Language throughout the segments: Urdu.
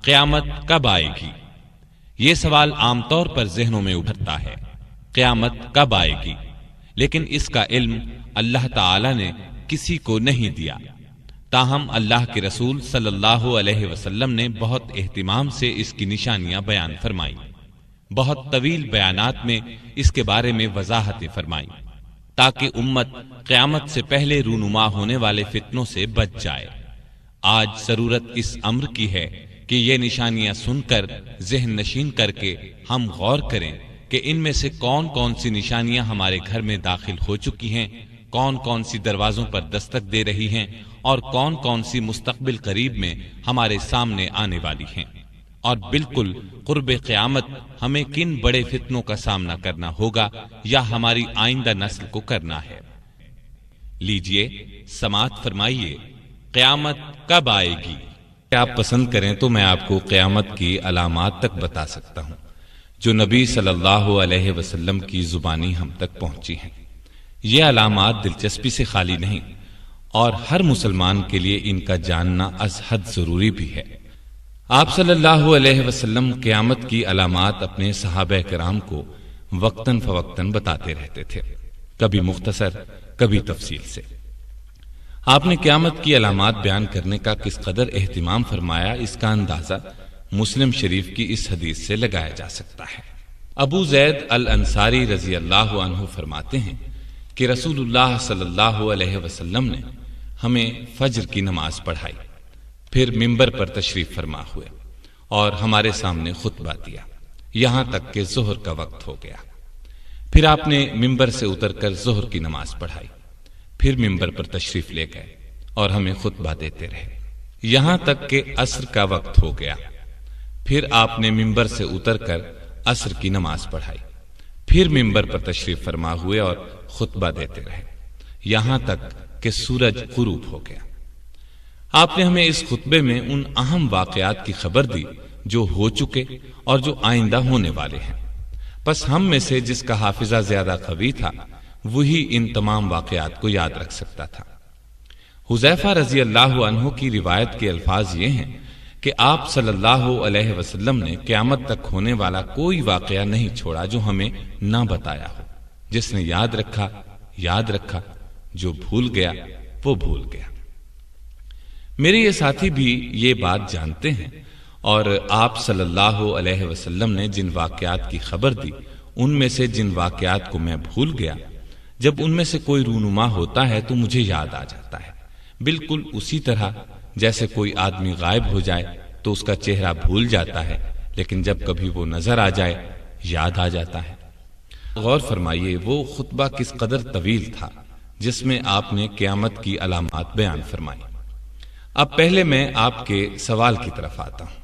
قیامت کب آئے گی؟ یہ سوال عام طور پر ذہنوں میں ابھرتا ہے، قیامت کب آئے گی؟ لیکن اس کا علم اللہ تعالی نے کسی کو نہیں دیا۔ تاہم اللہ کے رسول صلی اللہ علیہ وسلم نے بہت اہتمام سے اس کی نشانیاں بیان فرمائیں، بہت طویل بیانات میں اس کے بارے میں وضاحتیں فرمائیں، تاکہ امت قیامت سے پہلے رونما ہونے والے فتنوں سے بچ جائے۔ آج ضرورت اس امر کی ہے کہ یہ نشانیاں سن کر ذہن نشین کر کے ہم غور کریں کہ ان میں سے کون کون سی نشانیاں ہمارے گھر میں داخل ہو چکی ہیں، کون کون سی دروازوں پر دستک دے رہی ہیں، اور کون کون سی مستقبل قریب میں ہمارے سامنے آنے والی ہیں، اور بالکل قرب قیامت ہمیں کن بڑے فتنوں کا سامنا کرنا ہوگا یا ہماری آئندہ نسل کو کرنا ہے۔ لیجئے سماعت فرمائیے، قیامت کب آئے گی؟ آپ پسند کریں تو میں آپ کو قیامت کی علامات تک بتا سکتا ہوں جو نبی صلی اللہ علیہ وسلم کی زبانی ہم تک پہنچی ہیں۔ یہ علامات دلچسپی سے خالی نہیں، اور ہر مسلمان کے لیے ان کا جاننا از حد ضروری بھی ہے۔ آپ صلی اللہ علیہ وسلم قیامت کی علامات اپنے صحابہ کرام کو وقتاً فوقتاً بتاتے رہتے تھے، کبھی مختصر کبھی تفصیل سے۔ آپ نے قیامت کی علامات بیان کرنے کا کس قدر اہتمام فرمایا، اس کا اندازہ مسلم شریف کی اس حدیث سے لگایا جا سکتا ہے۔ ابو زید الانصاری رضی اللہ عنہ فرماتے ہیں کہ رسول اللہ صلی اللہ علیہ وسلم نے ہمیں فجر کی نماز پڑھائی، پھر ممبر پر تشریف فرما ہوئے اور ہمارے سامنے خطبہ دیا، یہاں تک کہ ظہر کا وقت ہو گیا۔ پھر آپ نے ممبر سے اتر کر ظہر کی نماز پڑھائی، پھر ممبر پر تشریف لے گئے اور ہمیں خطبہ دیتے رہے، یہاں تک کہ عصر کا وقت ہو گیا۔ پھر آپ نے ممبر سے اتر کر عصر کی نماز پڑھائی، پھر ممبر پر تشریف فرما ہوئے اور خطبہ دیتے رہے، یہاں تک کہ سورج غروب ہو گیا۔ آپ نے ہمیں اس خطبے میں ان اہم واقعات کی خبر دی جو ہو چکے اور جو آئندہ ہونے والے ہیں، پس ہم میں سے جس کا حافظہ زیادہ قوی تھا وہی ان تمام واقعات کو یاد رکھ سکتا تھا۔ حذیفہ رضی اللہ عنہ کی روایت کے الفاظ یہ ہیں کہ آپ صلی اللہ علیہ وسلم نے قیامت تک ہونے والا کوئی واقعہ نہیں چھوڑا جو ہمیں نہ بتایا ہو۔ جس نے یاد رکھا یاد رکھا، جو بھول گیا وہ بھول گیا۔ میرے یہ ساتھی بھی یہ بات جانتے ہیں، اور آپ صلی اللہ علیہ وسلم نے جن واقعات کی خبر دی ان میں سے جن واقعات کو میں بھول گیا، جب ان میں سے کوئی رونما ہوتا ہے تو مجھے یاد آ جاتا ہے، بالکل اسی طرح جیسے کوئی آدمی غائب ہو جائے تو اس کا چہرہ بھول جاتا ہے، لیکن جب کبھی وہ نظر آ جائے یاد آ جاتا ہے۔ غور فرمائیے وہ خطبہ کس قدر طویل تھا جس میں آپ نے قیامت کی علامات بیان فرمائی۔ اب پہلے میں آپ کے سوال کی طرف آتا ہوں۔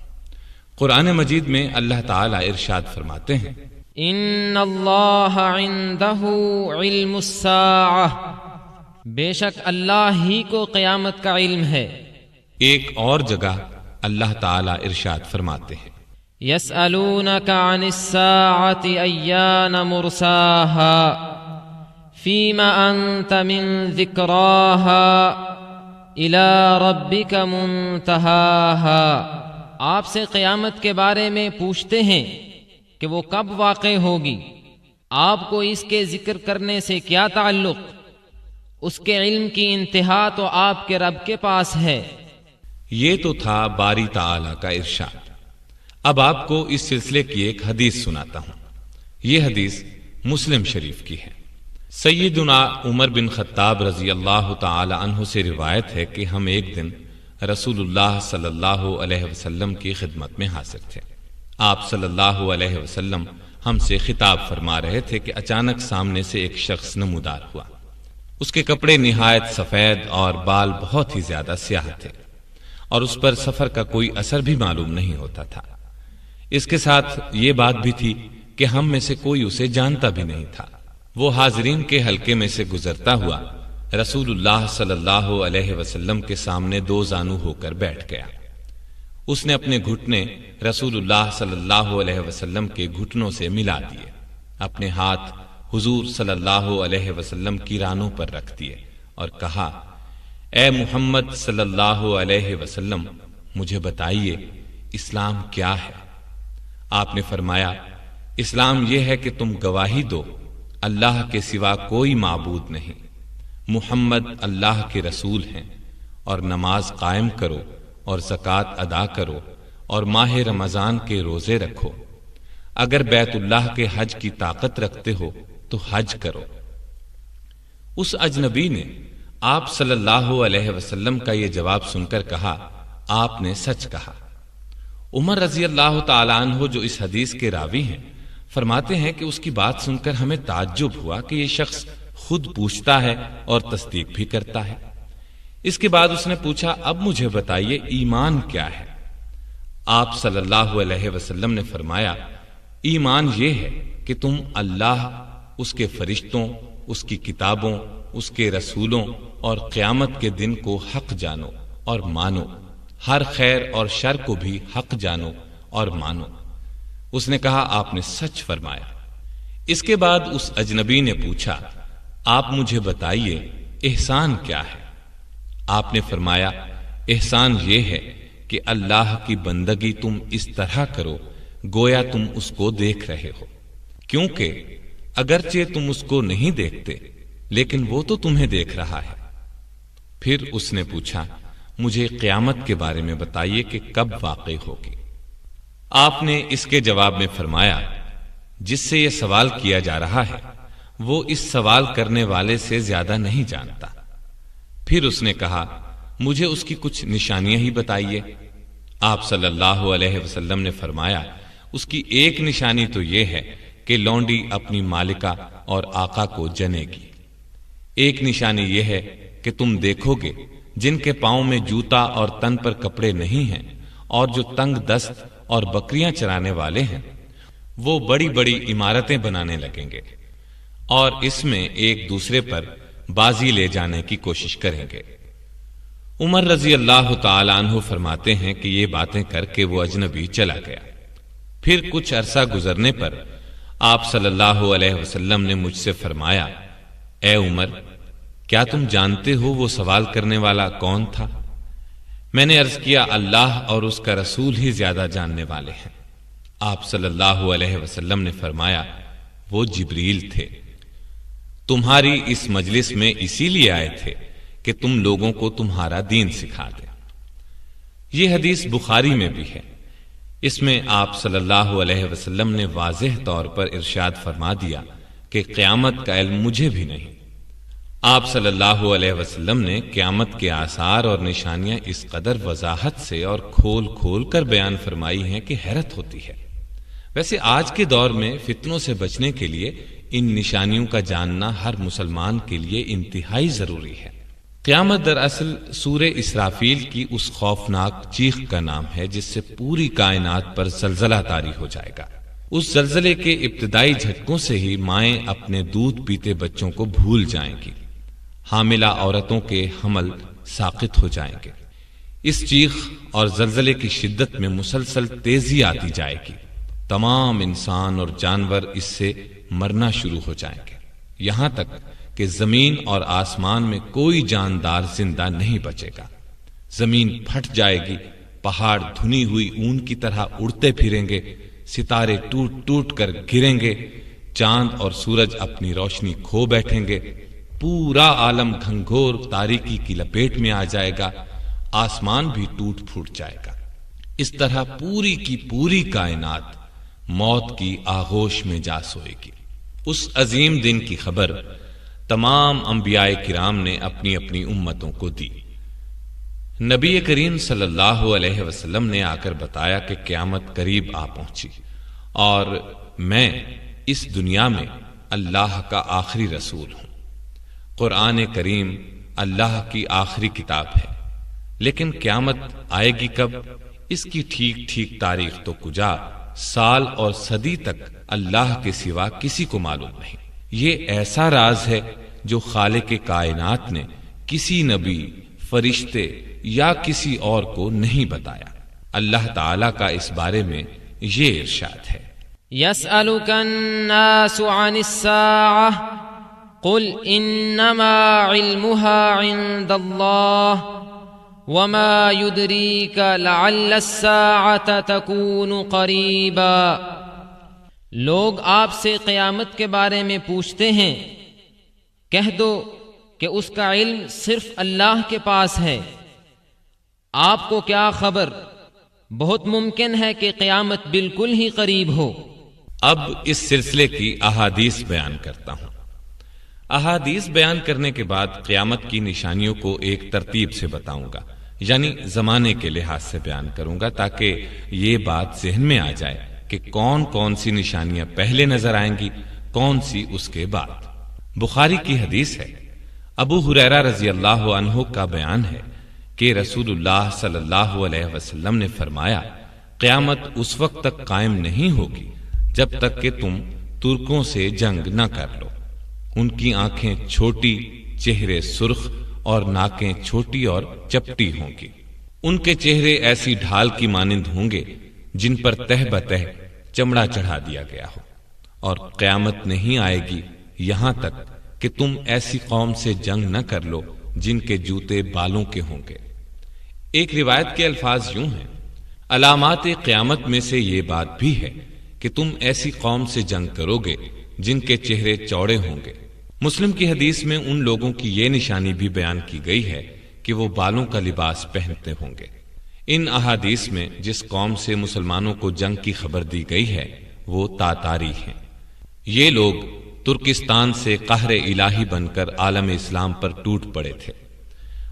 قرآن مجید میں اللہ تعالیٰ ارشاد فرماتے ہیں، ان اللہ عنده علم الساعہ، بے شک اللہ ہی کو قیامت کا علم ہے۔ ایک اور جگہ اللہ تعالیٰ ارشاد فرماتے ہیں، یسألونک عن الساعة ایان مرساها فیم انت من ذکراها الی ربک منتہاها۔ آپ سے قیامت کے بارے میں پوچھتے ہیں کہ وہ کب واقع ہوگی، آپ کو اس کے ذکر کرنے سے کیا تعلق؟ اس کے علم کی انتہا تو آپ کے رب کے پاس ہے۔ یہ تو تھا باری تعالیٰ کا ارشاد۔ اب آپ کو اس سلسلے کی ایک حدیث سناتا ہوں۔ یہ حدیث مسلم شریف کی ہے۔ سیدنا عمر بن خطاب رضی اللہ تعالی عنہ سے روایت ہے کہ ہم ایک دن رسول اللہ صلی اللہ علیہ وسلم کی خدمت میں حاضر تھے۔ آپ صلی اللہ علیہ وسلم ہم سے خطاب فرما رہے تھے کہ اچانک سامنے سے ایک شخص نمودار ہوا۔ اس کے کپڑے نہایت سفید اور بال بہت ہی زیادہ سیاہ تھے، اور اس پر سفر کا کوئی اثر بھی معلوم نہیں ہوتا تھا۔ اس کے ساتھ یہ بات بھی تھی کہ ہم میں سے کوئی اسے جانتا بھی نہیں تھا۔ وہ حاضرین کے حلقے میں سے گزرتا ہوا رسول اللہ صلی اللہ علیہ وسلم کے سامنے دو زانو ہو کر بیٹھ گیا۔ اس نے اپنے گھٹنے رسول اللہ صلی اللہ علیہ وسلم کے گھٹنوں سے ملا دیے، اپنے ہاتھ حضور صلی اللہ علیہ وسلم کی رانوں پر رکھ دیے اور کہا، اے محمد صلی اللہ علیہ وسلم، مجھے بتائیے اسلام کیا ہے؟ آپ نے فرمایا اسلام یہ ہے کہ تم گواہی دو اللہ کے سوا کوئی معبود نہیں، محمد اللہ کے رسول ہیں، اور نماز قائم کرو اور زکوٰۃ ادا کرو اور ماہ رمضان کے روزے رکھو، اگر بیت اللہ کے حج کی طاقت رکھتے ہو تو حج کرو۔ اس اجنبی نے آپ صلی اللہ علیہ وسلم کا یہ جواب سن کر کہا آپ نے سچ کہا۔ عمر رضی اللہ تعالیٰ عنہ جو اس حدیث کے راوی ہیں فرماتے ہیں کہ اس کی بات سن کر ہمیں تعجب ہوا کہ یہ شخص خود پوچھتا ہے اور تصدیق بھی کرتا ہے۔ اس کے بعد اس نے پوچھا اب مجھے بتائیے ایمان کیا ہے؟ آپ صلی اللہ علیہ وسلم نے فرمایا ایمان یہ ہے کہ تم اللہ، اس کے فرشتوں، اس کی کتابوں، اس کے رسولوں اور قیامت کے دن کو حق جانو اور مانو، ہر خیر اور شر کو بھی حق جانو اور مانو۔ اس نے کہا آپ نے سچ فرمایا۔ اس کے بعد اس اجنبی نے پوچھا آپ مجھے بتائیے احسان کیا ہے؟ آپ نے فرمایا احسان یہ ہے کہ اللہ کی بندگی تم اس طرح کرو گویا تم اس کو دیکھ رہے ہو، کیونکہ اگرچہ تم اس کو نہیں دیکھتے لیکن وہ تو تمہیں دیکھ رہا ہے۔ پھر اس نے پوچھا مجھے قیامت کے بارے میں بتائیے کہ کب واقع ہوگی؟ آپ نے اس کے جواب میں فرمایا جس سے یہ سوال کیا جا رہا ہے وہ اس سوال کرنے والے سے زیادہ نہیں جانتا۔ پھر اس نے کہا مجھے اس کی کچھ نشانیاں ہی بتائیے۔ آپ صلی اللہ علیہ وسلم نے فرمایا اس کی ایک نشانی تو یہ ہے کہ لونڈی اپنی مالکہ اور آقا کو جنے گی۔ ایک نشانی یہ ہے کہ تم دیکھو گے جن کے پاؤں میں جوتا اور تن پر کپڑے نہیں ہیں اور جو تنگ دست اور بکریاں چرانے والے ہیں وہ بڑی بڑی عمارتیں بنانے لگیں گے اور اس میں ایک دوسرے پر بازی لے جانے کی کوشش کریں گے۔ عمر رضی اللہ تعالی عنہ فرماتے ہیں کہ یہ باتیں کر کے وہ اجنبی چلا گیا۔ پھر کچھ عرصہ گزرنے پر آپ صلی اللہ علیہ وسلم نے مجھ سے فرمایا اے عمر کیا تم جانتے ہو وہ سوال کرنے والا کون تھا؟ میں نے عرض کیا اللہ اور اس کا رسول ہی زیادہ جاننے والے ہیں۔ آپ صلی اللہ علیہ وسلم نے فرمایا وہ جبریل تھے، تمہاری اس مجلس میں اسی لیے آئے تھے کہ تم لوگوں کو تمہارا دین سکھا دیں۔ یہ حدیث بخاری میں بھی ہے۔ اس میں آپ صلی اللہ علیہ وسلم نے واضح طور پر ارشاد فرما دیا کہ قیامت کا علم مجھے بھی نہیں۔ آپ صلی اللہ علیہ وسلم نے قیامت کے آثار اور نشانیاں اس قدر وضاحت سے اور کھول کھول کر بیان فرمائی ہیں کہ حیرت ہوتی ہے۔ ویسے آج کے دور میں فتنوں سے بچنے کے لیے ان نشانیوں کا جاننا ہر مسلمان کے لیے انتہائی ضروری ہے۔ قیامت دراصل سورہ اسرافیل کی اس خوفناک چیخ کا نام ہے جس سے پوری کائنات پر زلزلہ طاری ہو جائے گا۔ اس زلزلے کے ابتدائی جھٹکوں سے ہی مائیں اپنے دودھ پیتے بچوں کو بھول جائیں گی، حاملہ عورتوں کے حمل ساقط ہو جائیں گے۔ اس چیخ اور زلزلے کی شدت میں مسلسل تیزی آتی جائے گی، تمام انسان اور جانور اس سے مرنا شروع ہو جائیں گے، یہاں تک کہ زمین اور آسمان میں کوئی جاندار زندہ نہیں بچے گا۔ زمین پھٹ جائے گی، پہاڑ دھنی ہوئی اون کی طرح اڑتے پھریں گے، ستارے ٹوٹ ٹوٹ کر گریں گے، چاند اور سورج اپنی روشنی کھو بیٹھیں گے، پورا عالم گھنگھور تاریکی کی لپیٹ میں آ جائے گا، آسمان بھی ٹوٹ پھوٹ جائے گا۔ اس طرح پوری کی پوری کائنات موت کی آغوش میں جا سوئے گی۔ اس عظیم دن کی خبر تمام انبیاء کرام نے اپنی اپنی امتوں کو دی۔ نبی کریم صلی اللہ علیہ وسلم نے آ کر بتایا کہ قیامت قریب آ پہنچی اور میں اس دنیا میں اللہ کا آخری رسول ہوں۔ قرآن کریم اللہ کی آخری کتاب ہے، لیکن قیامت آئے گی کب اس کی ٹھیک ٹھیک تاریخ تو کجا، سال اور صدی تک اللہ کے سوا کسی کو معلوم نہیں۔ یہ ایسا راز ہے جو خالق کائنات نے کسی نبی، فرشتے یا کسی اور کو نہیں بتایا۔ اللہ تعالیٰ کا اس بارے میں یہ ارشاد ہے يسألك الناس عن الساعة قل إنما علمها عند الله وما يدريك لعل الساعة تكون قريبا۔ لوگ آپ سے قیامت کے بارے میں پوچھتے ہیں، کہہ دو کہ اس کا علم صرف اللہ کے پاس ہے۔ آپ کو کیا خبر، بہت ممکن ہے کہ قیامت بالکل ہی قریب ہو۔ اب اس سلسلے کی احادیث بیان کرتا ہوں۔ احادیث بیان کرنے کے بعد قیامت کی نشانیوں کو ایک ترتیب سے بتاؤں گا، یعنی زمانے کے لحاظ سے بیان کروں گا، تاکہ یہ بات ذہن میں آ جائے کہ کون کون سی نشانیاں پہلے نظر آئیں گی، کون سی اس کے بعد۔ بخاری کی حدیث ہے، ابو ہریرہ رضی اللہ عنہ کا بیان ہے کہ رسول اللہ صلی اللہ علیہ وسلم نے فرمایا، قیامت اس وقت تک قائم نہیں ہوگی جب تک کہ تم ترکوں سے جنگ نہ کر لو۔ ان کی آنکھیں چھوٹی، چہرے سرخ اور ناکیں چھوٹی اور چپٹی ہوں گی۔ ان کے چہرے ایسی ڈھال کی مانند ہوں گے جن پر تہ بتہ چمڑا چڑھا دیا گیا ہو، اور قیامت نہیں آئے گی یہاں تک کہ تم ایسی قوم سے جنگ نہ کر لو جن کے جوتے بالوں کے ہوں گے۔ ایک روایت کے الفاظ یوں ہیں، علامات قیامت میں سے یہ بات بھی ہے کہ تم ایسی قوم سے جنگ کرو گے جن کے چہرے چوڑے ہوں گے۔ مسلم کی حدیث میں ان لوگوں کی یہ نشانی بھی بیان کی گئی ہے کہ وہ بالوں کا لباس پہنتے ہوں گے۔ ان احادیث میں جس قوم سے مسلمانوں کو جنگ کی خبر دی گئی ہے وہ تاتاری ہیں۔ یہ لوگ ترکستان سے قہر الہی بن کر عالم اسلام پر ٹوٹ پڑے تھے۔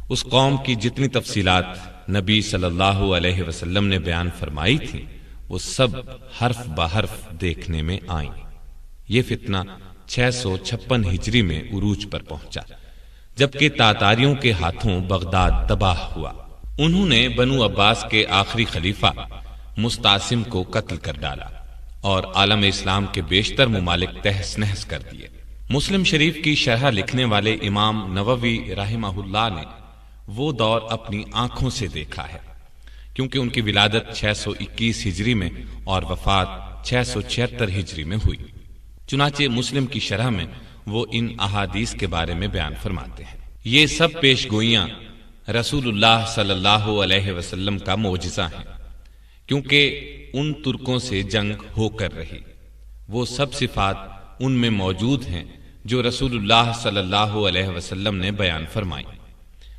اس قوم کی جتنی تفصیلات نبی صلی اللہ علیہ وسلم نے بیان فرمائی تھی وہ سب حرف بحرف دیکھنے میں آئیں۔ یہ فتنہ 656 ہجری میں عروج پر پہنچا، جبکہ تاتاریوں کے ہاتھوں بغداد تباہ ہوا۔ انہوں نے بنو عباس کے آخری خلیفہ مستعصم کو قتل کر ڈالا اور عالم اسلام کے بیشتر ممالک تہس نہس کر دیے۔ مسلم شریف کی شرح لکھنے والے امام نووی رحمہ اللہ نے وہ دور اپنی آنکھوں سے دیکھا ہے، کیونکہ ان کی ولادت 621 ہجری میں اور وفات 676 ہجری میں ہوئی۔ چنانچہ مسلم کی شرح میں وہ ان احادیث کے بارے میں بیان فرماتے ہیں۔ یہ سب پیش گوئیاں رسول اللہ صلی اللہ علیہ وسلم کا معجزہ ہیں، کیونکہ ان ترکوں سے جنگ ہو کر رہی۔ وہ سب صفات ان میں موجود ہیں جو رسول اللہ صلی اللہ علیہ وسلم نے بیان فرمائی۔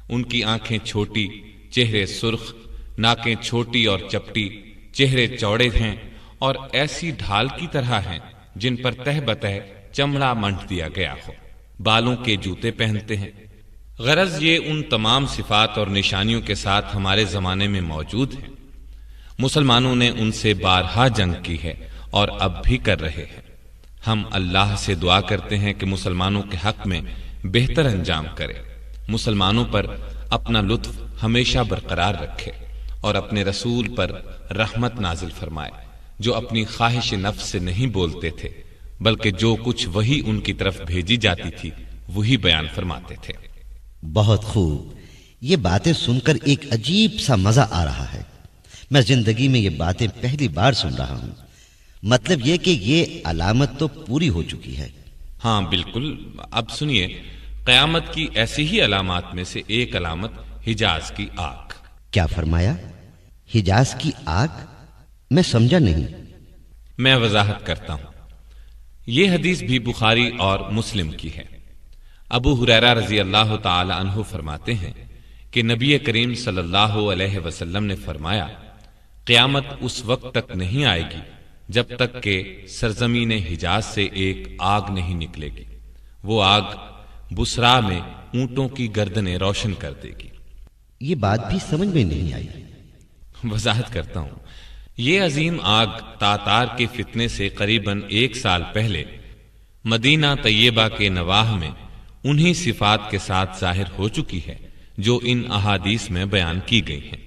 ان کی آنکھیں چھوٹی، چہرے سرخ، ناکیں چھوٹی اور چپٹی، چہرے چوڑے ہیں اور ایسی ڈھال کی طرح ہیں جن پر تہ بتہ چمڑا منڈ دیا گیا ہو۔ بالوں کے جوتے پہنتے ہیں۔ غرض یہ ان تمام صفات اور نشانیوں کے ساتھ ہمارے زمانے میں موجود ہیں۔ مسلمانوں نے ان سے بارہا جنگ کی ہے اور اب بھی کر رہے ہیں۔ ہم اللہ سے دعا کرتے ہیں کہ مسلمانوں کے حق میں بہتر انجام کرے، مسلمانوں پر اپنا لطف ہمیشہ برقرار رکھے اور اپنے رسول پر رحمت نازل فرمائے، جو اپنی خواہش نفس سے نہیں بولتے تھے بلکہ جو کچھ وہی ان کی طرف بھیجی جاتی تھی وہی بیان فرماتے تھے۔ بہت خوب، یہ باتیں سن کر ایک عجیب سا مزہ آ رہا ہے۔ میں زندگی میں یہ باتیں پہلی بار سن رہا ہوں۔ مطلب یہ کہ یہ علامت تو پوری ہو چکی ہے۔ ہاں بالکل۔ اب سنیے، قیامت کی ایسی ہی علامات میں سے ایک علامت حجاز کی آگ۔ کیا فرمایا؟ حجاز کی آگ؟ میں سمجھا نہیں۔ میں وضاحت کرتا ہوں۔ یہ حدیث بھی بخاری اور مسلم کی ہے۔ ابو ہریرہ رضی اللہ تعالی عنہ فرماتے ہیں کہ نبی کریم صلی اللہ علیہ وسلم نے فرمایا، قیامت اس وقت تک نہیں آئے گی جب تک کہ سرزمین حجاز سے ایک آگ نہیں نکلے گی۔ وہ آگ بسرا میں اونٹوں کی گردنیں روشن کر دے گی۔ یہ بات بھی سمجھ میں نہیں آئی۔ وضاحت کرتا ہوں۔ یہ عظیم آگ تاتار کے فتنے سے قریباً 1 سال پہلے مدینہ طیبہ کے نواح میں انہی صفات کے ساتھ ظاہر ہو چکی ہے جو ان احادیث میں بیان کی گئی ہیں۔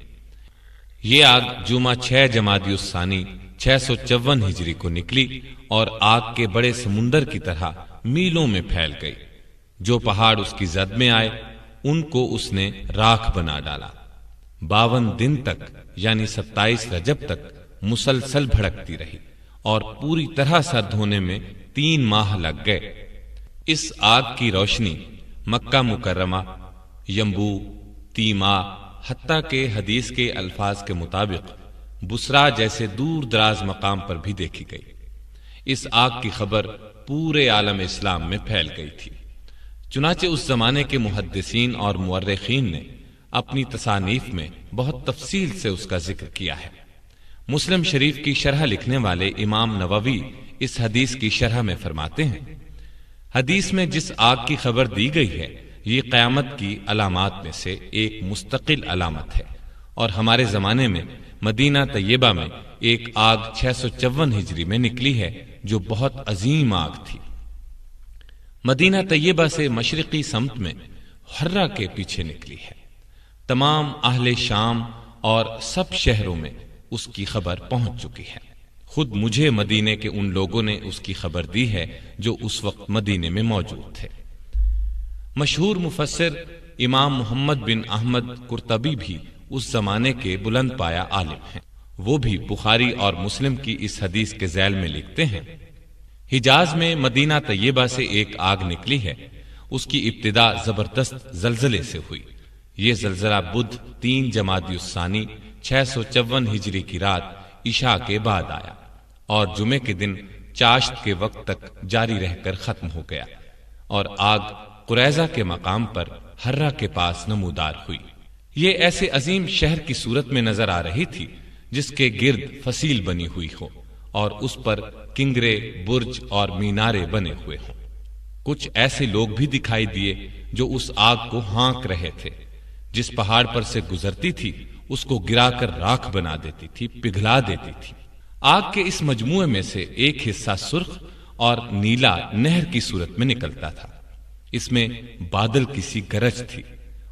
یہ آگ جمعہ 6 جمادی الثانی 654 ہجری کو نکلی اور آگ کے بڑے سمندر کی طرح میلوں میں پھیل گئی۔ جو پہاڑ اس کی زد میں آئے ان کو اس نے راکھ بنا ڈالا۔ 52 دن تک یعنی 27 رجب تک مسلسل بھڑکتی رہی اور پوری طرح سرد ہونے میں 3 ماہ لگ گئے۔ اس آگ کی روشنی مکہ مکرمہ، ینبوع، تیما، حتیٰ کہ حدیث کے الفاظ کے مطابق بصرا جیسے دور دراز مقام پر بھی دیکھی گئی۔ اس آگ کی خبر پورے عالم اسلام میں پھیل گئی تھی۔ چنانچہ اس زمانے کے محدثین اور مورخین نے اپنی تصانیف میں بہت تفصیل سے اس کا ذکر کیا ہے۔ مسلم شریف کی شرح لکھنے والے امام نووی اس حدیث کی شرح میں فرماتے ہیں، حدیث میں جس آگ کی خبر دی گئی ہے یہ قیامت کی علامات میں سے ایک مستقل علامت ہے، اور ہمارے زمانے میں مدینہ طیبہ میں ایک آگ 654 ہجری میں نکلی ہے جو بہت عظیم آگ تھی۔ مدینہ طیبہ سے مشرقی سمت میں حرہ کے پیچھے نکلی ہے۔ تمام اہل شام اور سب شہروں میں اس کی خبر پہنچ چکی ہے۔ خود مجھے مدینے کے ان لوگوں نے اس کی خبر دی ہے جو اس وقت مدینے میں موجود تھے۔ مشہور مفسر امام محمد بن احمد قرطبی بھی اس زمانے کے بلند پایہ عالم ہیں۔ وہ بھی بخاری اور مسلم کی اس حدیث کے ذیل میں لکھتے ہیں، حجاز میں مدینہ طیبہ سے ایک آگ نکلی ہے، اس کی ابتدا زبردست زلزلے سے ہوئی۔ یہ زلزلہ بدھ 3 جمادی الثانی 654 ہجری کی رات عشاء کے بعد آیا اور جمعے کے دن چاشت کے وقت تک جاری رہ کر ختم ہو گیا، اور آگ قریظہ کے مقام پر حرہ کے پاس نمودار ہوئی۔ یہ ایسے عظیم شہر کی صورت میں نظر آ رہی تھی جس کے گرد فصیل بنی ہوئی ہو اور اس پر کنگرے، برج اور مینارے بنے ہوئے ہوں۔ کچھ ایسے لوگ بھی دکھائی دیے جو اس آگ کو ہانک رہے تھے۔ جس پہاڑ پر سے گزرتی تھی اس کو گرا کر راکھ بنا دیتی تھی، پگھلا دیتی تھی۔ آگ کے اس مجموعے میں سے ایک حصہ سرخ اور نیلا نہر کی صورت میں نکلتا تھا۔ اس میں بادل کی سی گرج تھی۔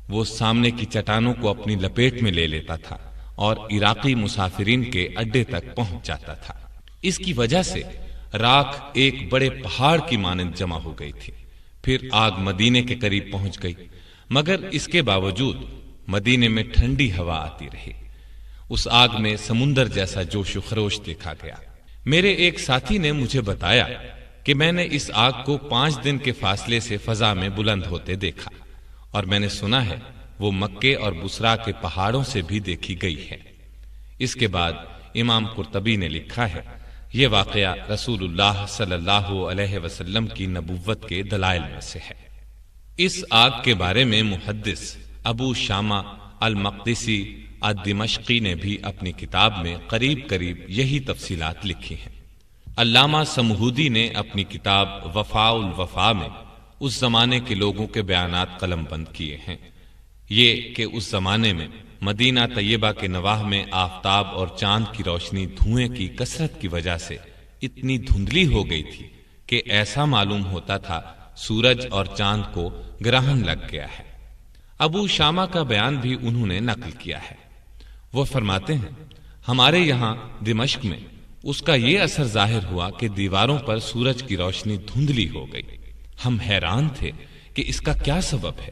وہ سامنے کی چٹانوں کو اپنی لپیٹ میں لے لیتا تھا اور عراقی مسافرین کے اڈے تک پہنچ جاتا تھا۔ اس کی وجہ سے راکھ ایک بڑے پہاڑ کی مانند جمع ہو گئی تھی۔ پھر آگ مدینے کے قریب پہنچ گئی، مگر اس کے باوجود مدینے میں ٹھنڈی ہوا آتی رہی۔ اس آگ میں سمندر جیسا جوش و خروش دیکھا گیا۔ میرے ایک ساتھی نے مجھے بتایا کہ میں نے اس آگ کو 5 دن کے فاصلے سے فضا میں بلند ہوتے دیکھا، اور میں نے سنا ہے وہ مکے اور بصرا کے پہاڑوں سے بھی دیکھی گئی ہے۔ اس کے بعد امام قرطبی نے لکھا ہے، یہ واقعہ رسول اللہ صلی اللہ علیہ وسلم کی نبوت کے دلائل میں سے ہے۔ اس آگ کے بارے میں محدث ابو شامہ المقدسی الدمشقی نے بھی اپنی کتاب میں قریب قریب یہی تفصیلات لکھی ہیں۔ علامہ سمہودی نے اپنی کتاب وفاء الوفا میں اس زمانے کے لوگوں کے بیانات قلم بند کیے ہیں۔ یہ کہ اس زمانے میں مدینہ طیبہ کے نواح میں آفتاب اور چاند کی روشنی دھوئیں کی کثرت کی وجہ سے اتنی دھندلی ہو گئی تھی کہ ایسا معلوم ہوتا تھا سورج اور چاند کو گرہن لگ گیا ہے۔ ابو شامہ کا بیان بھی انہوں نے نقل کیا ہے۔ وہ فرماتے ہیں، ہمارے یہاں دمشق میں اس کا یہ اثر ظاہر ہوا کہ دیواروں پر سورج کی روشنی دھندلی ہو گئی۔ ہم حیران تھے کہ اس کا کیا سبب ہے،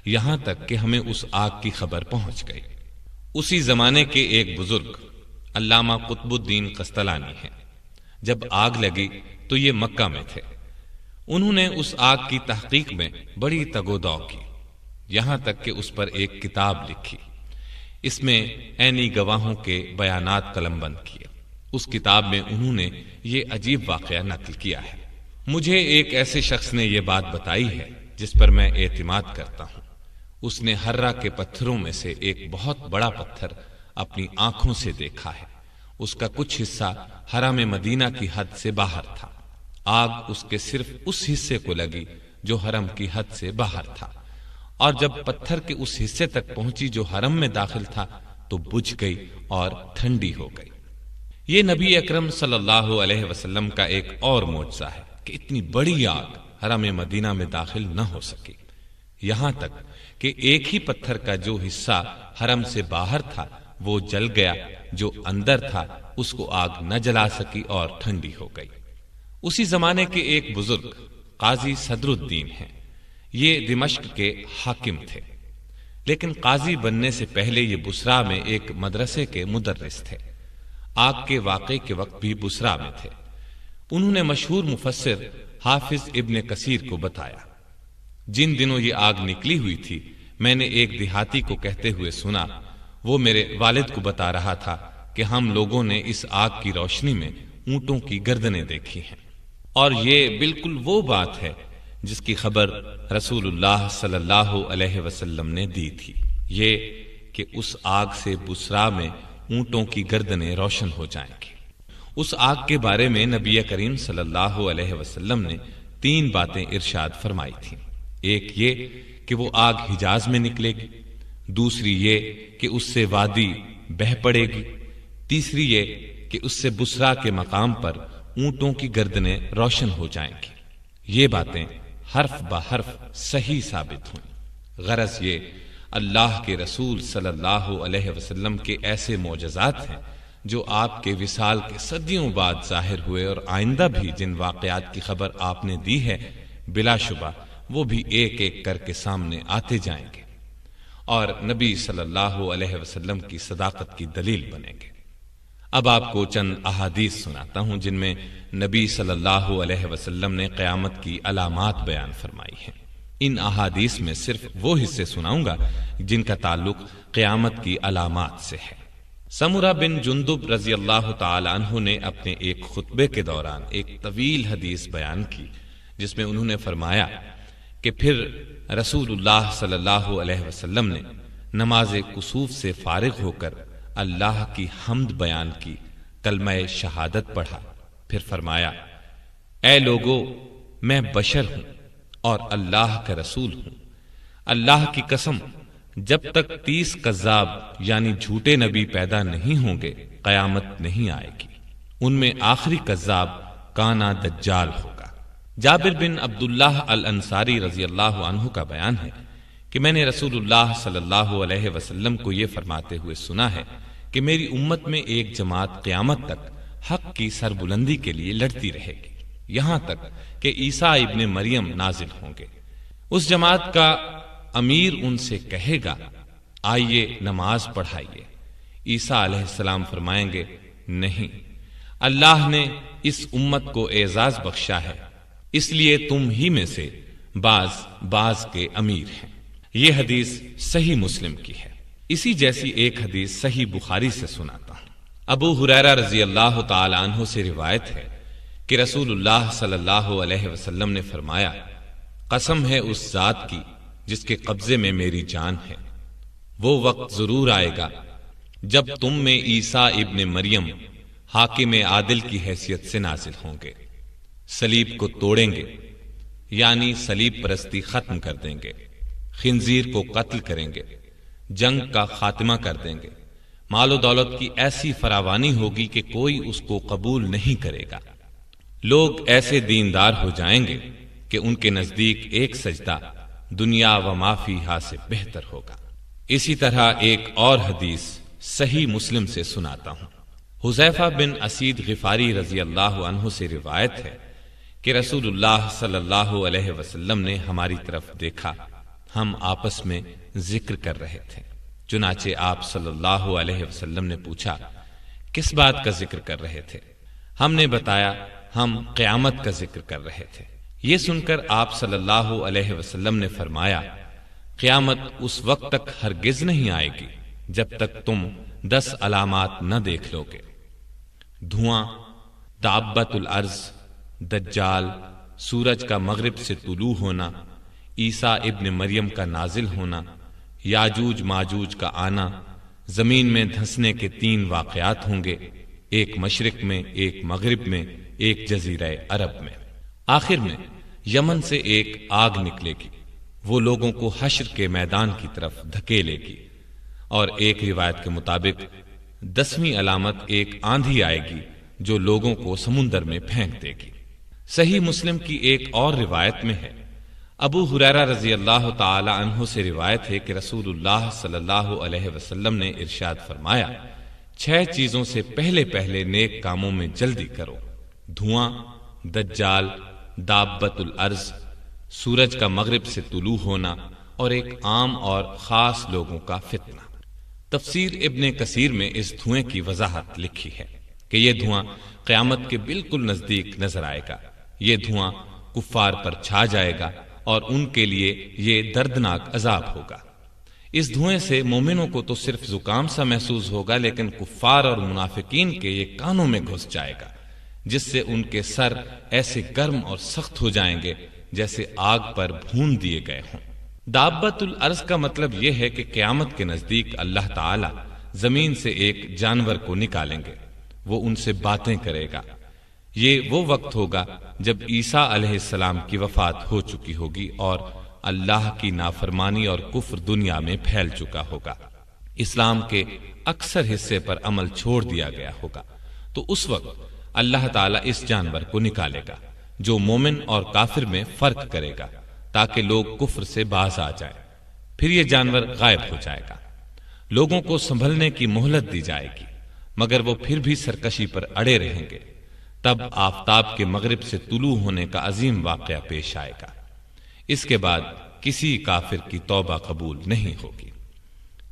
یہاں تک کہ ہمیں اس آگ کی خبر پہنچ گئی۔ اسی زمانے کے ایک بزرگ علامہ قطب الدین قسطلانی ہیں۔ جب آگ لگی تو یہ مکہ میں تھے۔ انہوں نے اس آگ کی تحقیق میں بڑی تگ و دو کی، یہاں تک کہ اس پر ایک کتاب لکھی۔ اس میں عینی گواہوں کے بیانات قلم بند کیے۔ اس کتاب میں انہوں نے یہ عجیب واقعہ نقل کیا ہے۔ مجھے ایک ایسے شخص نے یہ بات بتائی ہے جس پر میں اعتماد کرتا ہوں۔ اس نے حرہ کے پتھروں میں سے ایک بہت بڑا پتھر اپنی آنکھوں سے دیکھا ہے۔ اس کا کچھ حصہ حرم مدینہ کی حد سے باہر تھا۔ آگ اس کے صرف اس حصے کو لگی جو حرم کی حد سے باہر تھا، اور جب پتھر کے اس حصے تک پہنچی جو حرم میں داخل تھا تو بجھ گئی اور ٹھنڈی ہو گئی۔ یہ نبی اکرم صلی اللہ علیہ وسلم کا ایک اور معجزہ ہے کہ اتنی بڑی آگ حرم مدینہ میں داخل نہ ہو سکی، یہاں تک کہ ایک ہی پتھر کا جو حصہ حرم سے باہر تھا وہ جل گیا، جو اندر تھا اس کو آگ نہ جلا سکی اور ٹھنڈی ہو گئی۔ اسی زمانے کے ایک بزرگ قاضی صدر الدین ہیں۔ یہ دمشق کے حاکم تھے، لیکن قاضی بننے سے پہلے یہ بصرا میں ایک مدرسے کے مدرس تھے۔ آگ کے واقعے کے وقت بھی بصرا میں تھے۔ انہوں نے مشہور مفسر حافظ ابن کثیر کو بتایا، جن دنوں یہ آگ نکلی ہوئی تھی میں نے ایک دیہاتی کو کہتے ہوئے سنا، وہ میرے والد کو بتا رہا تھا کہ ہم لوگوں نے اس آگ کی روشنی میں اونٹوں کی گردنیں دیکھی ہیں، اور یہ بالکل وہ بات ہے جس کی خبر رسول اللہ صلی اللہ علیہ وسلم نے دی تھی، یہ کہ اس آگ سے بسرا میں اونٹوں کی گردنیں روشن ہو جائیں گی۔ اس آگ کے بارے میں نبی کریم صلی اللہ علیہ وسلم نے 3 باتیں ارشاد فرمائی تھیں۔ ایک یہ کہ وہ آگ حجاز میں نکلے گی، دوسری یہ کہ اس سے وادی بہہ پڑے گی، تیسری یہ کہ اس سے بسرا کے مقام پر اونٹوں کی گردنیں روشن ہو جائیں گی۔ یہ باتیں حرف بحرف صحیح ثابت ہوئیں۔ غرض یہ اللہ کے رسول صلی اللہ علیہ وسلم کے ایسے معجزات ہیں جو آپ کے وصال کے صدیوں بعد ظاہر ہوئے، اور آئندہ بھی جن واقعات کی خبر آپ نے دی ہے بلا شبہ وہ بھی ایک ایک کر کے سامنے آتے جائیں گے اور نبی صلی اللہ علیہ وسلم کی صداقت کی دلیل بنیں گے۔ اب آپ کو چند احادیث سناتا ہوں جن میں نبی صلی اللہ علیہ وسلم نے قیامت کی علامات بیان فرمائی ہیں۔ ان احادیث میں صرف وہ حصے سناؤں گا جن کا تعلق قیامت کی علامات سے ہے۔ سمرہ بن جندب رضی اللہ تعالی عنہ نے اپنے ایک خطبے کے دوران ایک طویل حدیث بیان کی جس میں انہوں نے فرمایا کہ پھر رسول اللہ صلی اللہ علیہ وسلم نے نماز کسوف سے فارغ ہو کر اللہ کی حمد بیان کی، کلمہ شہادت پڑھا، پھر فرمایا، اے لوگو، میں بشر ہوں اور اللہ کا رسول ہوں۔ اللہ کی قسم، جب تک 30 کذاب یعنی جھوٹے نبی پیدا نہیں ہوں گے قیامت نہیں آئے گی۔ ان میں آخری کذاب کانا دجال ہوگا۔ جابر بن عبداللہ الانصاری رضی اللہ عنہ کا بیان ہے کہ میں نے رسول اللہ صلی اللہ علیہ وسلم کو یہ فرماتے ہوئے سنا ہے کہ میری امت میں ایک جماعت قیامت تک حق کی سربلندی کے لیے لڑتی رہے گی، یہاں تک کہ عیسیٰ ابن مریم نازل ہوں گے۔ اس جماعت کا امیر ان سے کہے گا، آئیے نماز پڑھائیے۔ عیسیٰ علیہ السلام فرمائیں گے، نہیں، اللہ نے اس امت کو اعزاز بخشا ہے، اس لیے تم ہی میں سے بعض کے امیر ہیں۔ یہ حدیث صحیح مسلم کی ہے۔ اسی جیسی ایک حدیث صحیح بخاری سے سناتا ہوں۔ ابو ہریرہ رضی اللہ تعالی عنہ سے روایت ہے کہ رسول اللہ صلی اللہ علیہ وسلم نے فرمایا، قسم ہے اس ذات کی جس کے قبضے میں میری جان ہے، وہ وقت ضرور آئے گا جب تم میں عیسیٰ ابن مریم حاکم عادل کی حیثیت سے نازل ہوں گے، صلیب کو توڑیں گے یعنی صلیب پرستی ختم کر دیں گے، خنزیر کو قتل کریں گے، جنگ کا خاتمہ کر دیں گے، مال و دولت کی ایسی فراوانی ہوگی کہ کوئی اس کو قبول نہیں کرے گا، لوگ ایسے دیندار ہو جائیں گے کہ ان کے نزدیک ایک سجدہ دنیا و ما فیہا سے بہتر ہوگا۔ اسی طرح ایک اور حدیث صحیح مسلم سے سناتا ہوں۔ حذیفہ بن اسید غفاری رضی اللہ عنہ سے روایت ہے کہ رسول اللہ صلی اللہ علیہ وسلم نے ہماری طرف دیکھا، ہم آپس میں ذکر کر رہے تھے، چنانچہ آپ صلی اللہ علیہ وسلم نے پوچھا، کس بات کا ذکر کر رہے تھے؟ ہم نے بتایا، ہم قیامت کا ذکر کر رہے تھے۔ یہ سن کر آپ صلی اللہ علیہ وسلم نے فرمایا، قیامت اس وقت تک ہرگز نہیں آئے گی جب تک تم 10 علامات نہ دیکھ لو گے: دھواں، دابت الارض، دجال، سورج کا مغرب سے طلوع ہونا، عیسیٰ ابن مریم کا نازل ہونا، یاجوج ماجوج کا آنا، زمین میں دھنسنے کے 3 واقعات ہوں گے، ایک مشرق میں، ایک مغرب میں، ایک جزیرہ عرب میں۔ آخر میں یمن سے ایک آگ نکلے گی، وہ لوگوں کو حشر کے میدان کی طرف دھکیلے گی، اور ایک روایت کے مطابق 10ویں علامت ایک آندھی آئے گی جو لوگوں کو سمندر میں پھینک دے گی۔ صحیح مسلم کی ایک اور روایت میں ہے، ابو ہریرہ رضی اللہ تعالی عنہ سے روایت ہے کہ رسول اللہ صلی اللہ علیہ وسلم نے ارشاد فرمایا، 6 چیزوں سے پہلے نیک کاموں میں جلدی کرو: دھواں، دجال، دابت الارض، سورج کا مغرب سے طلوع ہونا، اور ایک عام اور خاص لوگوں کا فتنہ۔ تفسیر ابن کثیر میں اس دھوئیں کی وضاحت لکھی ہے کہ یہ دھواں قیامت کے بالکل نزدیک نظر آئے گا، یہ دھواں کفار پر چھا جائے گا اور ان کے لیے یہ دردناک عذاب ہوگا۔ اس دھوئیں سے مومنوں کو تو صرف زکام سا محسوس ہوگا، لیکن کفار اور منافقین کے یہ کانوں میں گھس جائے گا، جس سے ان کے سر ایسے گرم اور سخت ہو جائیں گے جیسے آگ پر بھون دیے گئے ہوں۔ دابت الارض کا مطلب یہ ہے کہ قیامت کے نزدیک اللہ تعالی زمین سے ایک جانور کو نکالیں گے، وہ ان سے باتیں کرے گا۔ یہ وہ وقت ہوگا جب عیسیٰ علیہ السلام کی وفات ہو چکی ہوگی اور اللہ کی نافرمانی اور کفر دنیا میں پھیل چکا ہوگا، اسلام کے اکثر حصے پر عمل چھوڑ دیا گیا ہوگا، تو اس وقت اللہ تعالیٰ اس جانور کو نکالے گا جو مومن اور کافر میں فرق کرے گا، تاکہ لوگ کفر سے باز آ جائیں۔ پھر یہ جانور غائب ہو جائے گا، لوگوں کو سنبھلنے کی مہلت دی جائے گی، مگر وہ پھر بھی سرکشی پر اڑے رہیں گے۔ تب آفتاب کے مغرب سے طلوع ہونے کا عظیم واقعہ پیش آئے گا، اس کے بعد کسی کافر کی توبہ قبول نہیں ہوگی۔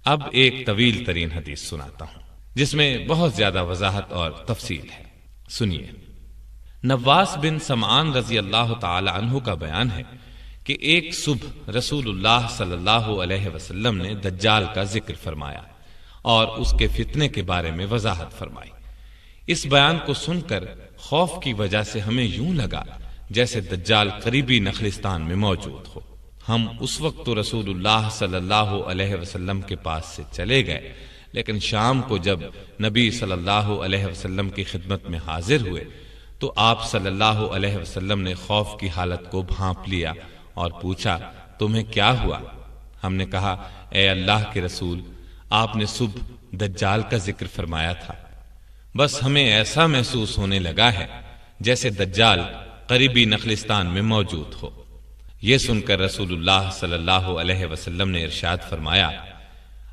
اب ایک طویل ترین حدیث سناتا ہوں جس میں بہت زیادہ وضاحت اور تفصیل ہے، سنیے۔ نواس بن سمعان رضی اللہ تعالی عنہ کا بیان ہے کہ ایک صبح رسول اللہ صلی اللہ علیہ وسلم نے دجال کا ذکر فرمایا اور اس کے فتنے کے بارے میں وضاحت فرمائی۔ اس بیان کو سن کر خوف کی وجہ سے ہمیں یوں لگا جیسے دجال قریبی نخلستان میں موجود ہو۔ ہم اس وقت تو رسول اللہ صلی اللہ علیہ وسلم کے پاس سے چلے گئے، لیکن شام کو جب نبی صلی اللہ علیہ وسلم کی خدمت میں حاضر ہوئے تو آپ صلی اللہ علیہ وسلم نے خوف کی حالت کو بھانپ لیا اور پوچھا، تمہیں کیا ہوا؟ ہم نے کہا، اے اللہ کے رسول، آپ نے صبح دجال کا ذکر فرمایا تھا، بس ہمیں ایسا محسوس ہونے لگا ہے جیسے دجال قریبی نخلستان میں موجود ہو۔ یہ سن کر رسول اللہ صلی اللہ علیہ وسلم نے ارشاد فرمایا،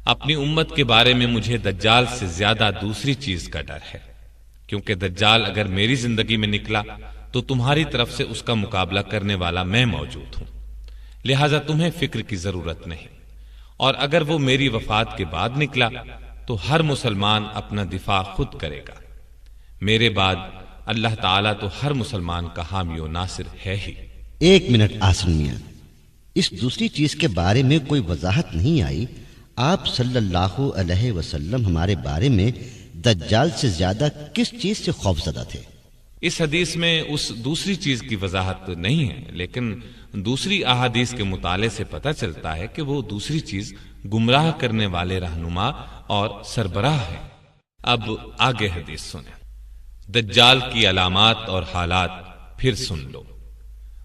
اپنی امت کے بارے میں مجھے دجال سے زیادہ دوسری چیز کا ڈر ہے، کیونکہ دجال اگر میری زندگی میں نکلا تو تمہاری طرف سے اس کا مقابلہ کرنے والا میں موجود ہوں، لہذا تمہیں فکر کی ضرورت نہیں، اور اگر وہ میری وفات کے بعد نکلا تو ہر مسلمان اپنا دفاع خود کرے گا، میرے بعد اللہ تعالیٰ تو ہر مسلمان کا حامی و ناصر ہے ہی۔ ایک منٹ آسن میاں، اس دوسری چیز کے بارے میں کوئی وضاحت نہیں آئی۔ آپ صلی اللہ علیہ وسلم ہمارے بارے میں دجال سے زیادہ کس چیز سے خوف زدہ تھے؟ اس حدیث میں اس دوسری چیز کی وضاحت نہیں ہے، لیکن دوسری احادیث کے مطالعے سے پتہ چلتا ہے کہ وہ دوسری چیز گمراہ کرنے والے رہنما اور سربراہ ہے۔ اب آگے حدیث سنیں۔ دجال کی علامات اور حالات پھر سن لو۔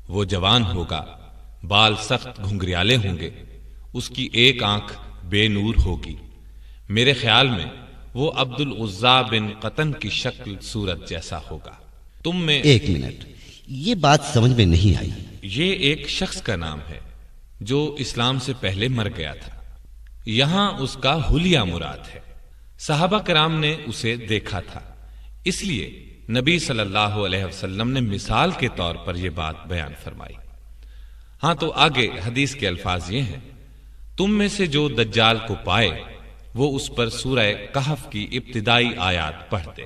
وہ جوان ہوگا، بال سخت گھنگریالے ہوں گے، اس کی ایک آنکھ بے نور ہوگی، میرے خیال میں وہ عبد العزیٰ بن قطن کی شکل صورت جیسا ہوگا۔ تم میں ایک منٹ، یہ بات سمجھ میں نہیں آئی۔ یہ ایک شخص کا نام ہے جو اسلام سے پہلے مر گیا تھا، یہاں اس کا حلیہ مراد ہے۔ صحابہ کرام نے اسے دیکھا تھا، اس لیے نبی صلی اللہ علیہ وسلم نے مثال کے طور پر یہ بات بیان فرمائی۔ ہاں تو آگے حدیث کے الفاظ یہ ہیں، تم میں سے جو دجال کو پائے وہ اس پر سورہ کہف کی ابتدائی آیات پڑھ دے۔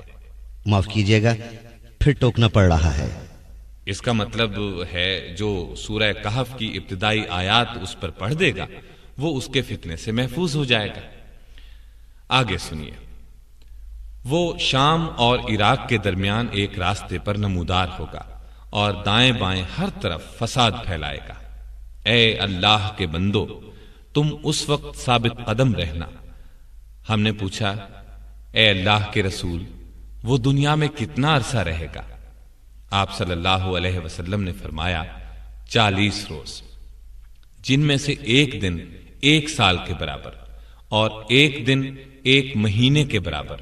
معاف کیجیے گا، پھر ٹوکنا پڑ رہا ہے۔ اس کا مطلب ہے جو سورہ کہف کی ابتدائی آیات اس پر پڑھ دے گا وہ اس کے فتنے سے محفوظ ہو جائے گا۔ آگے سنیے۔ وہ شام اور عراق کے درمیان ایک راستے پر نمودار ہوگا اور دائیں بائیں ہر طرف فساد پھیلائے گا۔ اے اللہ کے بندو، تم اس وقت ثابت قدم رہنا۔ ہم نے پوچھا، اے اللہ کے رسول، وہ دنیا میں کتنا عرصہ رہے گا؟ آپ صلی اللہ علیہ وسلم نے فرمایا، 40 روز، جن میں سے ایک دن 1 سال کے برابر، اور ایک دن 1 مہینے کے برابر،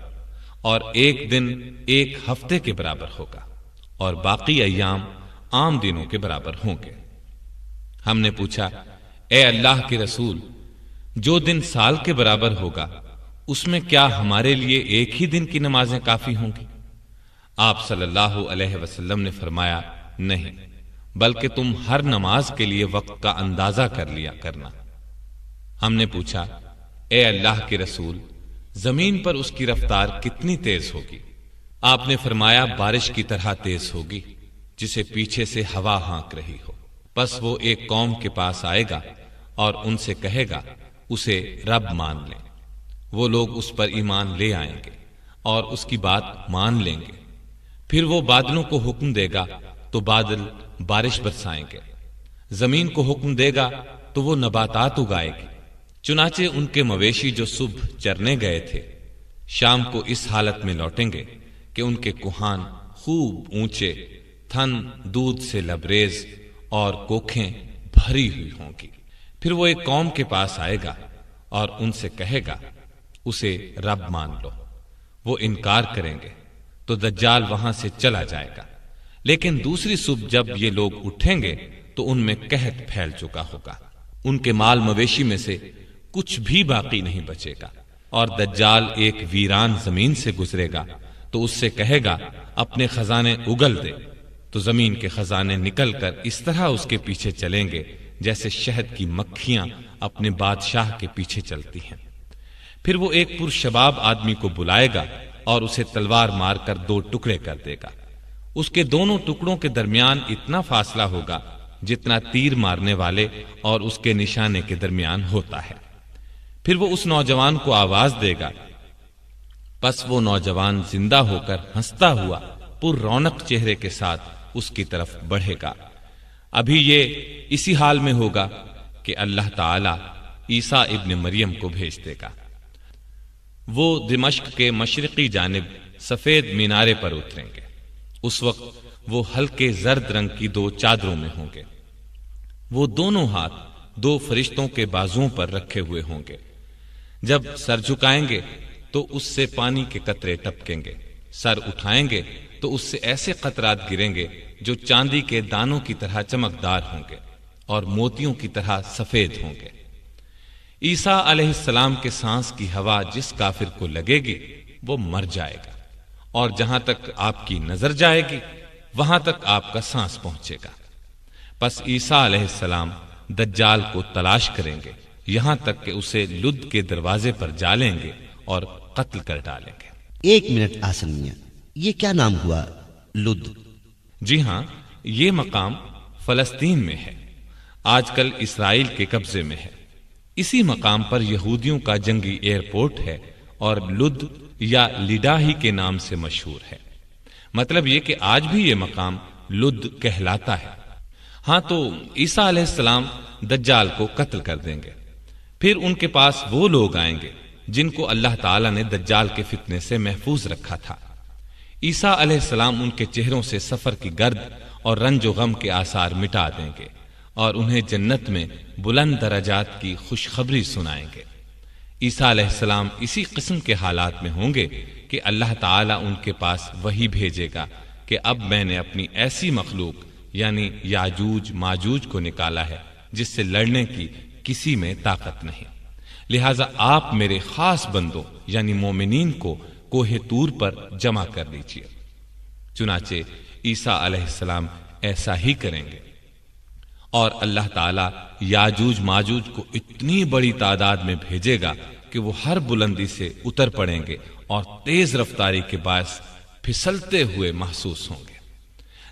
اور ایک دن 1 ہفتے کے برابر ہوگا، اور باقی ایام عام دنوں کے برابر ہوں گے۔ ہم نے پوچھا، اے اللہ کے رسول، جو دن سال کے برابر ہوگا اس میں کیا ہمارے لیے ایک ہی دن کی نمازیں کافی ہوں گی؟ آپ صلی اللہ علیہ وسلم نے فرمایا، نہیں، بلکہ تم ہر نماز کے لیے وقت کا اندازہ کر لیا کرنا۔ ہم نے پوچھا، اے اللہ کے رسول، زمین پر اس کی رفتار کتنی تیز ہوگی؟ آپ نے فرمایا، بارش کی طرح تیز ہوگی جسے پیچھے سے ہوا ہانک رہی ہو۔ بس وہ ایک قوم کے پاس آئے گا اور ان سے کہے گا، اسے رب مان لیں۔ وہ لوگ اس پر ایمان لے آئیں گے اور اس کی بات مان لیں گے۔ پھر وہ بادلوں کو حکم دے گا تو بادل بارش برسائیں گے، زمین کو حکم دے گا تو وہ نباتات اگائے گی۔ چنانچہ ان کے مویشی جو صبح چرنے گئے تھے شام کو اس حالت میں لوٹیں گے کہ ان کے کوہان خوب اونچے، تھن دودھ سے لبریز اور کوکھیں بھری ہوئی ہوں گی۔ پھر وہ ایک قوم کے پاس آئے گا اور ان سے کہے گا اسے رب مان لو۔ وہ انکار کریں گے تو دجال وہاں سے چلا جائے گا، لیکن دوسری صبح جب یہ لوگ اٹھیں گے تو ان میں قحط پھیل چکا ہوگا، ان کے مال مویشی میں سے کچھ بھی باقی نہیں بچے گا، اور دجال ایک ویران زمین سے گزرے گا تو اس سے کہے گا اپنے خزانے اگل دے، تو زمین کے خزانے نکل کر اس طرح اس کے پیچھے چلیں گے جیسے شہد کی مکھیاں اپنے بادشاہ کے پیچھے چلتی ہیں۔ پھر وہ ایک پرشباب آدمی کو بلائے گا اور اسے تلوار مار کر 2 ٹکڑے کر دے گا۔ اس کے دونوں ٹکڑوں کے درمیان اتنا فاصلہ ہوگا جتنا تیر مارنے والے اور اس کے نشانے کے درمیان ہوتا ہے۔ پھر وہ اس نوجوان کو آواز دے گا، پس وہ نوجوان زندہ ہو کر ہنستا ہوا پر رونق چہرے کے ساتھ اس کی طرف بڑھے گا۔ ابھی یہ اسی حال میں ہوگا کہ اللہ تعالی عیسیٰ ابن مریم کو بھیج دے گا۔ وہ دمشق کے مشرقی جانب سفید مینارے پر اتریں گے۔ اس وقت وہ ہلکے زرد رنگ کی 2 چادروں میں ہوں گے۔ وہ دونوں ہاتھ 2 فرشتوں کے بازوؤں پر رکھے ہوئے ہوں گے۔ جب سر جھکائیں گے تو اس سے پانی کے قطرے ٹپکیں گے، سر اٹھائیں گے تو اس سے ایسے قطرات گریں گے جو چاندی کے دانوں کی طرح چمکدار ہوں گے اور موتیوں کی طرح سفید ہوں گے۔ عیسیٰ علیہ السلام کے سانس کی ہوا جس کافر کو لگے گی وہ مر جائے گا، اور جہاں تک آپ کی نظر جائے گی وہاں تک آپ کا سانس پہنچے گا۔ پس عیسیٰ علیہ السلام دجال کو تلاش کریں گے یہاں تک کہ اسے لد کے دروازے پر جا لیں گے اور قتل کر ڈالیں گے۔ 1 منٹ آسن میاں، یہ کیا نام ہوا لد؟ جی ہاں، یہ مقام فلسطین میں ہے، آج کل اسرائیل کے قبضے میں ہے۔ اسی مقام پر یہودیوں کا جنگی ایئرپورٹ ہے اور لد یا لڈاہی کے نام سے مشہور ہے۔ مطلب یہ کہ آج بھی یہ مقام لد کہلاتا ہے۔ ہاں، تو عیسیٰ علیہ السلام دجال کو قتل کر دیں گے۔ پھر ان کے پاس وہ لوگ آئیں گے جن کو اللہ تعالیٰ نے دجال کے فتنے سے محفوظ رکھا تھا۔ عیسیٰ علیہ السلام ان کے چہروں سے سفر کی گرد اور رنج و غم کے آثار مٹا دیں گے اور انہیں جنت میں بلند درجات کی خوشخبری سنائیں گے۔ عیسیٰ علیہ السلام اسی قسم کے حالات میں ہوں گے کہ اللہ تعالیٰ ان کے پاس وحی بھیجے گا کہ اب میں نے اپنی ایسی مخلوق یعنی یاجوج ماجوج کو نکالا ہے جس سے لڑنے کی کسی میں طاقت نہیں، لہذا آپ میرے خاص بندوں یعنی مومنین کو کوہ طور پر جمع کر لیجیے۔ چنانچہ عیسیٰ علیہ السلام ایسا ہی کریں گے، اور اللہ تعالیٰ یاجوج ماجوج کو اتنی بڑی تعداد میں بھیجے گا کہ وہ ہر بلندی سے اتر پڑیں گے اور تیز رفتاری کے باعث پھسلتے ہوئے محسوس ہوں گے۔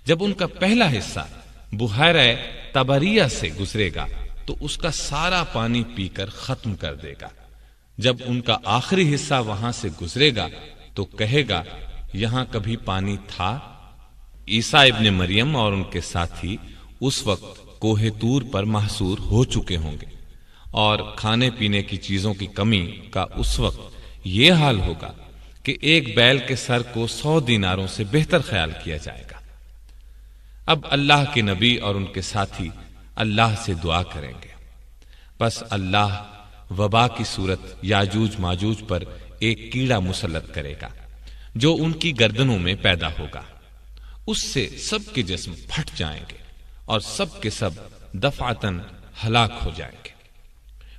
جب ان کا پہلا حصہ بحیرہ طبریہ سے گزرے گا تو اس کا سارا پانی پی کر ختم کر دے گا۔ جب ان کا آخری حصہ وہاں سے گزرے گا تو کہے گا یہاں کبھی پانی تھا؟ عیسیٰ ابن مریم اور ان کے ساتھی اس وقت کوہ طور پر محصور ہو چکے ہوں گے، اور کھانے پینے کی چیزوں کی کمی کا اس وقت یہ حال ہوگا کہ ایک بیل کے سر کو 100 دیناروں سے بہتر خیال کیا جائے گا۔ اب اللہ کے نبی اور ان کے ساتھی اللہ سے دعا کریں گے، پس اللہ وبا کی صورت یاجوج ماجوج پر ایک کیڑا مسلط کرے گا جو ان کی گردنوں میں پیدا ہوگا۔ اس سے سب کے جسم پھٹ جائیں گے اور سب کے سب دفعتاً ہلاک ہو جائیں گے۔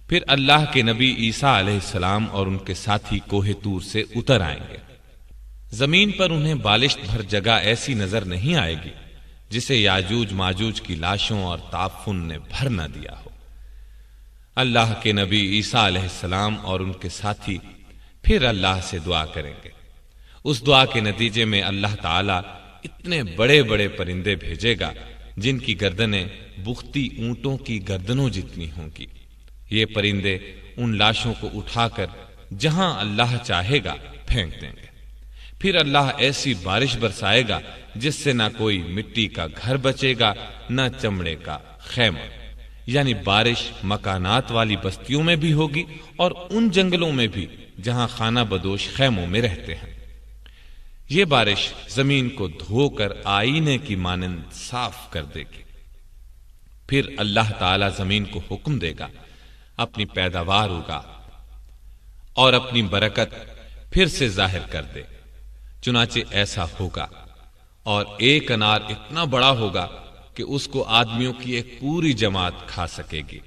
پھر اللہ کے نبی عیسیٰ علیہ السلام اور ان کے ساتھی کوہ طور سے اتر آئیں گے۔ زمین پر انہیں بالشت بھر جگہ ایسی نظر نہیں آئے گی جسے یاجوج ماجوج کی لاشوں اور تعفن نے بھر نہ دیا ہو۔ اللہ کے نبی عیسیٰ علیہ السلام اور ان کے ساتھی پھر اللہ سے دعا کریں گے۔ اس دعا کے نتیجے میں اللہ تعالیٰ اتنے بڑے بڑے پرندے بھیجے گا جن کی گردنیں بختی اونٹوں کی گردنوں جتنی ہوں گی، یہ پرندے ان لاشوں کو اٹھا کر جہاں اللہ چاہے گا پھینک دیں گے، پھر اللہ ایسی بارش برسائے گا جس سے نہ کوئی مٹی کا گھر بچے گا نہ چمڑے کا خیمہ، یعنی بارش مکانات والی بستیوں میں بھی ہوگی اور ان جنگلوں میں بھی جہاں خانہ بدوش خیموں میں رہتے ہیں۔ یہ بارش زمین کو دھو کر آئینے کی مانند صاف کر دے گی۔ پھر اللہ تعالی زمین کو حکم دے گا اپنی پیداوار اگا اور اپنی برکت پھر سے ظاہر کر دے، چنانچہ ایسا ہوگا، اور ایک انار اتنا بڑا ہوگا کہ اس کو آدمیوں کی ایک پوری جماعت کھا سکے گی،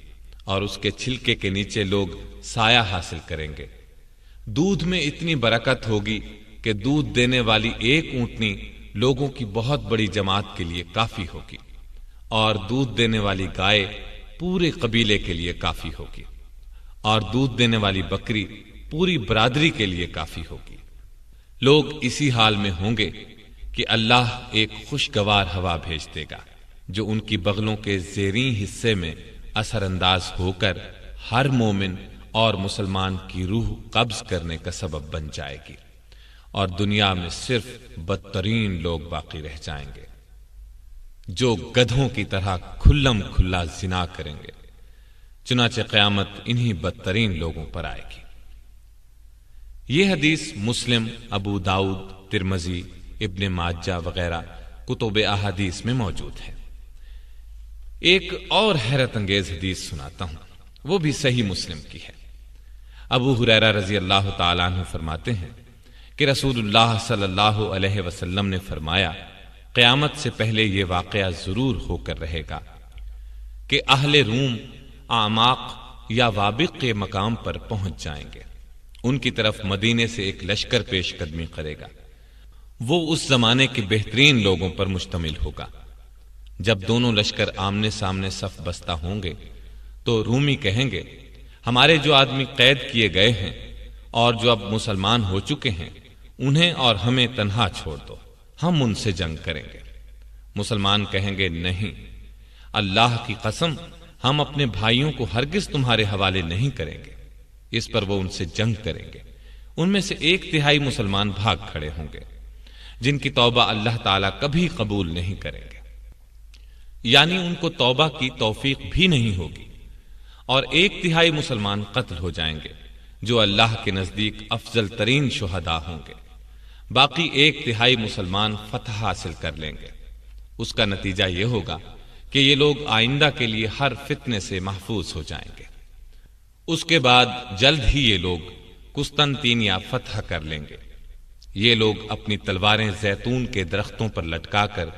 اور اس کے چھلکے کے نیچے لوگ سایہ حاصل کریں گے۔ دودھ میں اتنی برکت ہوگی کہ دودھ دینے والی ایک اونٹنی لوگوں کی بہت بڑی جماعت کے لیے کافی ہوگی، اور دودھ دینے والی گائے پورے قبیلے کے لیے کافی ہوگی، اور دودھ دینے والی بکری پوری برادری کے لیے کافی ہوگی۔ لوگ اسی حال میں ہوں گے کہ اللہ ایک خوشگوار ہوا بھیج دے گا جو ان کی بغلوں کے زیریں حصے میں اثر انداز ہو کر ہر مومن اور مسلمان کی روح قبض کرنے کا سبب بن جائے گی، اور دنیا میں صرف بدترین لوگ باقی رہ جائیں گے جو گدھوں کی طرح کھلم کھلا زنا کریں گے۔ چنانچہ قیامت انہی بدترین لوگوں پر آئے گی۔ یہ حدیث مسلم، ابو داؤد، ترمذی، ابن ماجہ وغیرہ کتب احادیث میں موجود ہے۔ ایک اور حیرت انگیز حدیث سناتا ہوں، وہ بھی صحیح مسلم کی ہے۔ ابو ہریرہ رضی اللہ تعالیٰ عنہ فرماتے ہیں کہ رسول اللہ صلی اللہ علیہ وسلم نے فرمایا، قیامت سے پہلے یہ واقعہ ضرور ہو کر رہے گا کہ اہل روم اعماق یا وابق کے مقام پر پہنچ جائیں گے۔ ان کی طرف مدینے سے ایک لشکر پیش قدمی کرے گا، وہ اس زمانے کے بہترین لوگوں پر مشتمل ہوگا۔ جب دونوں لشکر آمنے سامنے صف بستہ ہوں گے تو رومی کہیں گے، ہمارے جو آدمی قید کیے گئے ہیں اور جو اب مسلمان ہو چکے ہیں انہیں اور ہمیں تنہا چھوڑ دو، ہم ان سے جنگ کریں گے۔ مسلمان کہیں گے، نہیں، اللہ کی قسم ہم اپنے بھائیوں کو ہرگز تمہارے حوالے نہیں کریں گے۔ اس پر وہ ان سے جنگ کریں گے۔ ان میں سے 1/3 مسلمان بھاگ کھڑے ہوں گے جن کی توبہ اللہ تعالیٰ کبھی قبول نہیں کریں گے، یعنی ان کو توبہ کی توفیق بھی نہیں ہوگی، اور 1/3 مسلمان قتل ہو جائیں گے جو اللہ کے نزدیک افضل ترین شہداء ہوں گے۔ باقی 1/3 مسلمان فتح حاصل کر لیں گے۔ اس کا نتیجہ یہ ہوگا کہ یہ لوگ آئندہ کے لیے ہر فتنے سے محفوظ ہو جائیں گے۔ اس کے بعد جلد ہی یہ لوگ قسطنطینیہ فتح کر لیں گے۔ یہ لوگ اپنی تلواریں زیتون کے درختوں پر لٹکا کر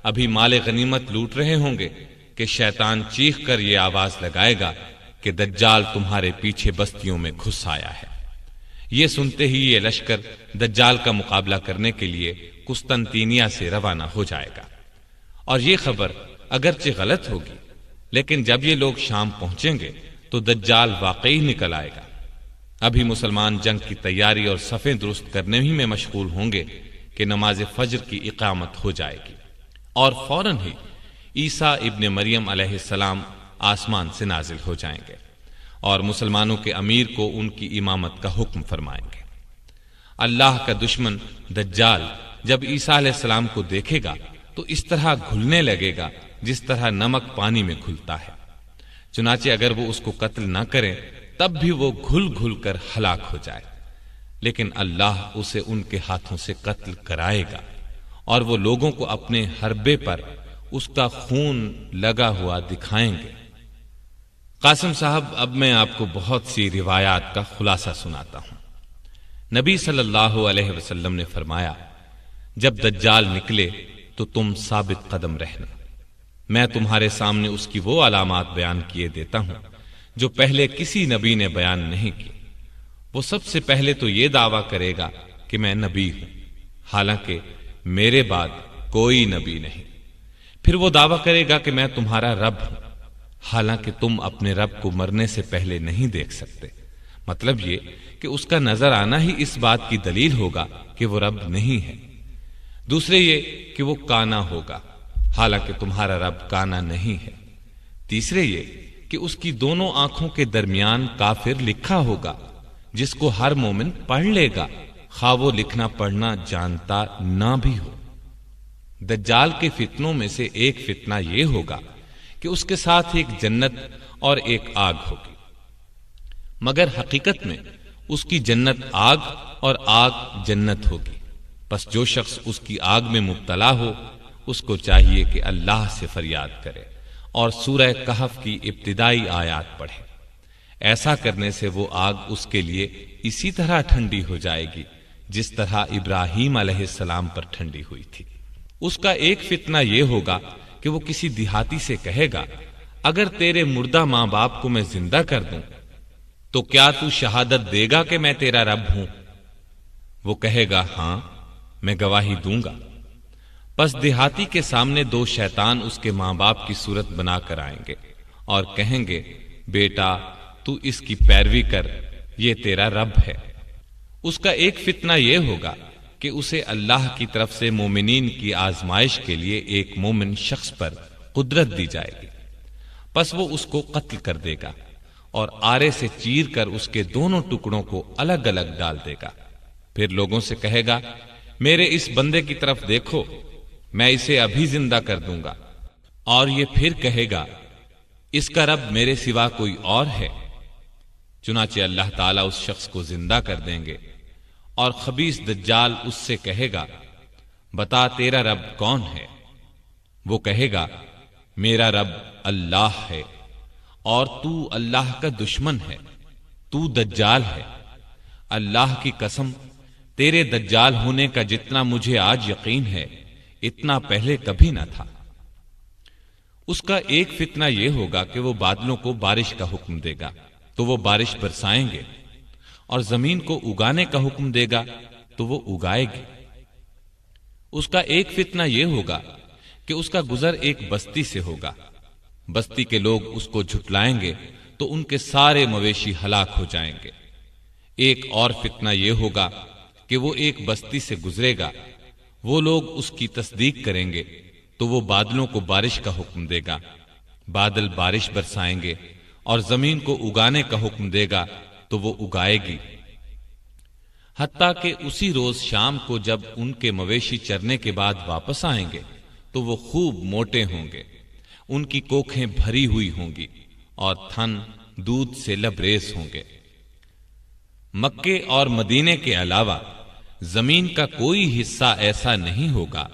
ابھی مال غنیمت لوٹ رہے ہوں گے کہ شیطان چیخ کر یہ آواز لگائے گا کہ دجال تمہارے پیچھے بستیوں میں گھس آیا ہے۔ یہ سنتے ہی یہ لشکر دجال کا مقابلہ کرنے کے لیے قسطنطینیہ سے روانہ ہو جائے گا، اور یہ خبر اگرچہ غلط ہوگی، لیکن جب یہ لوگ شام پہنچیں گے تو دجال واقعی نکل آئے گا۔ ابھی مسلمان جنگ کی تیاری اور صفیں درست کرنے ہی میں مشغول ہوں گے کہ نماز فجر کی اقامت ہو جائے گی، اور فوراً ہی عیسیٰ ابن مریم علیہ السلام آسمان سے نازل ہو جائیں گے اور مسلمانوں کے امیر کو ان کی امامت کا حکم فرمائیں گے۔ اللہ کا دشمن دجال جب عیسیٰ علیہ السلام کو دیکھے گا تو اس طرح گھلنے لگے گا جس طرح نمک پانی میں گھلتا ہے، چنانچہ اگر وہ اس کو قتل نہ کریں تب بھی وہ گھل گھل کر ہلاک ہو جائے، لیکن اللہ اسے ان کے ہاتھوں سے قتل کرائے گا، اور وہ لوگوں کو اپنے حربے پر اس کا خون لگا ہوا دکھائیں گے۔ قاسم صاحب، اب میں آپ کو بہت سی روایات کا خلاصہ سناتا ہوں۔ نبی صلی اللہ علیہ وسلم نے فرمایا، جب دجال نکلے تو تم ثابت قدم رہنا، میں تمہارے سامنے اس کی وہ علامات بیان کیے دیتا ہوں جو پہلے کسی نبی نے بیان نہیں کی۔ وہ سب سے پہلے تو یہ دعویٰ کرے گا کہ میں نبی ہوں، حالانکہ میرے بعد کوئی نبی نہیں۔ پھر وہ دعویٰ کرے گا کہ میں تمہارا رب ہوں، حالانکہ تم اپنے رب کو مرنے سے پہلے نہیں دیکھ سکتے۔ مطلب یہ کہ اس کا نظر آنا ہی اس بات کی دلیل ہوگا کہ وہ رب نہیں ہے۔ دوسرے یہ کہ وہ کانا ہوگا، حالانکہ تمہارا رب کانا نہیں ہے۔ تیسرے یہ کہ اس کی دونوں آنکھوں کے درمیان کافر لکھا ہوگا، جس کو ہر مومن پڑھ لے گا، خواہ وہ لکھنا پڑھنا جانتا نہ بھی ہو۔ دجال کے فتنوں میں سے ایک فتنہ یہ ہوگا کہ اس کے ساتھ ایک جنت اور ایک آگ ہوگی، مگر حقیقت میں اس کی جنت آگ اور آگ جنت ہوگی۔ پس جو شخص اس کی آگ میں مبتلا ہو، اس کو چاہیے کہ اللہ سے فریاد کرے اور سورہ کہف کی ابتدائی آیات پڑھے۔ ایسا کرنے سے وہ آگ اس کے لیے اسی طرح ٹھنڈی ہو جائے گی جس طرح ابراہیم علیہ السلام پر ٹھنڈی ہوئی تھی۔ اس کا ایک فتنہ یہ ہوگا کہ وہ کسی دیہاتی سے کہے گا، اگر تیرے مردہ ماں باپ کو میں زندہ کر دوں تو کیا تو شہادت دے گا کہ میں تیرا رب ہوں؟ وہ کہے گا، ہاں میں گواہی دوں گا۔ پس دیہاتی کے سامنے دو شیطان اس کے ماں باپ کی صورت بنا کر آئیں گے اور کہیں گے، بیٹا تو اس کی پیروی کر، یہ تیرا رب ہے۔ اس کا ایک فتنہ یہ ہوگا کہ اسے اللہ کی طرف سے مومنین کی آزمائش کے لیے ایک مومن شخص پر قدرت دی جائے گی، پس وہ اس کو قتل کر دے گا اور آرے سے چیر کر اس کے دونوں ٹکڑوں کو الگ الگ ڈال دے گا۔ پھر لوگوں سے کہے گا، میرے اس بندے کی طرف دیکھو، میں اسے ابھی زندہ کر دوں گا۔ اور یہ پھر کہے گا، اس کا رب میرے سوا کوئی اور ہے۔ چنانچہ اللہ تعالیٰ اس شخص کو زندہ کر دیں گے اور خبیث دجال اس سے کہے گا، بتا تیرا رب کون ہے؟ وہ کہے گا، میرا رب اللہ ہے اور تو اللہ کا دشمن ہے، تو دجال ہے۔ اللہ کی قسم، تیرے دجال ہونے کا جتنا مجھے آج یقین ہے اتنا پہلے کبھی نہ تھا۔ اس کا ایک فتنہ یہ ہوگا کہ وہ بادلوں کو بارش کا حکم دے گا تو وہ بارش برسائیں گے، اور زمین کو اگانے کا حکم دے گا تو وہ اگائے گی۔ اس کا ایک فتنہ یہ ہوگا کہ اس کا گزر ایک بستی سے ہوگا، بستی کے لوگ اس کو جھٹلائیں گے تو ان کے سارے مویشی ہلاک ہو جائیں گے۔ ایک اور فتنہ یہ ہوگا کہ وہ ایک بستی سے گزرے گا، وہ لوگ اس کی تصدیق کریں گے تو وہ بادلوں کو بارش کا حکم دے گا، بادل بارش برسائیں گے، اور زمین کو اگانے کا حکم دے گا تو وہ اگائے گی۔ حتیٰ کہ اسی روز شام کو جب ان کے مویشی چرنے کے بعد واپس آئیں گے تو وہ خوب موٹے ہوں گے، ان کی کوکھیں بھری ہوئی ہوں گی اور تھن دودھ سے لبریز ہوں گے۔ مکے اور مدینے کے علاوہ زمین کا کوئی حصہ ایسا نہیں ہوگا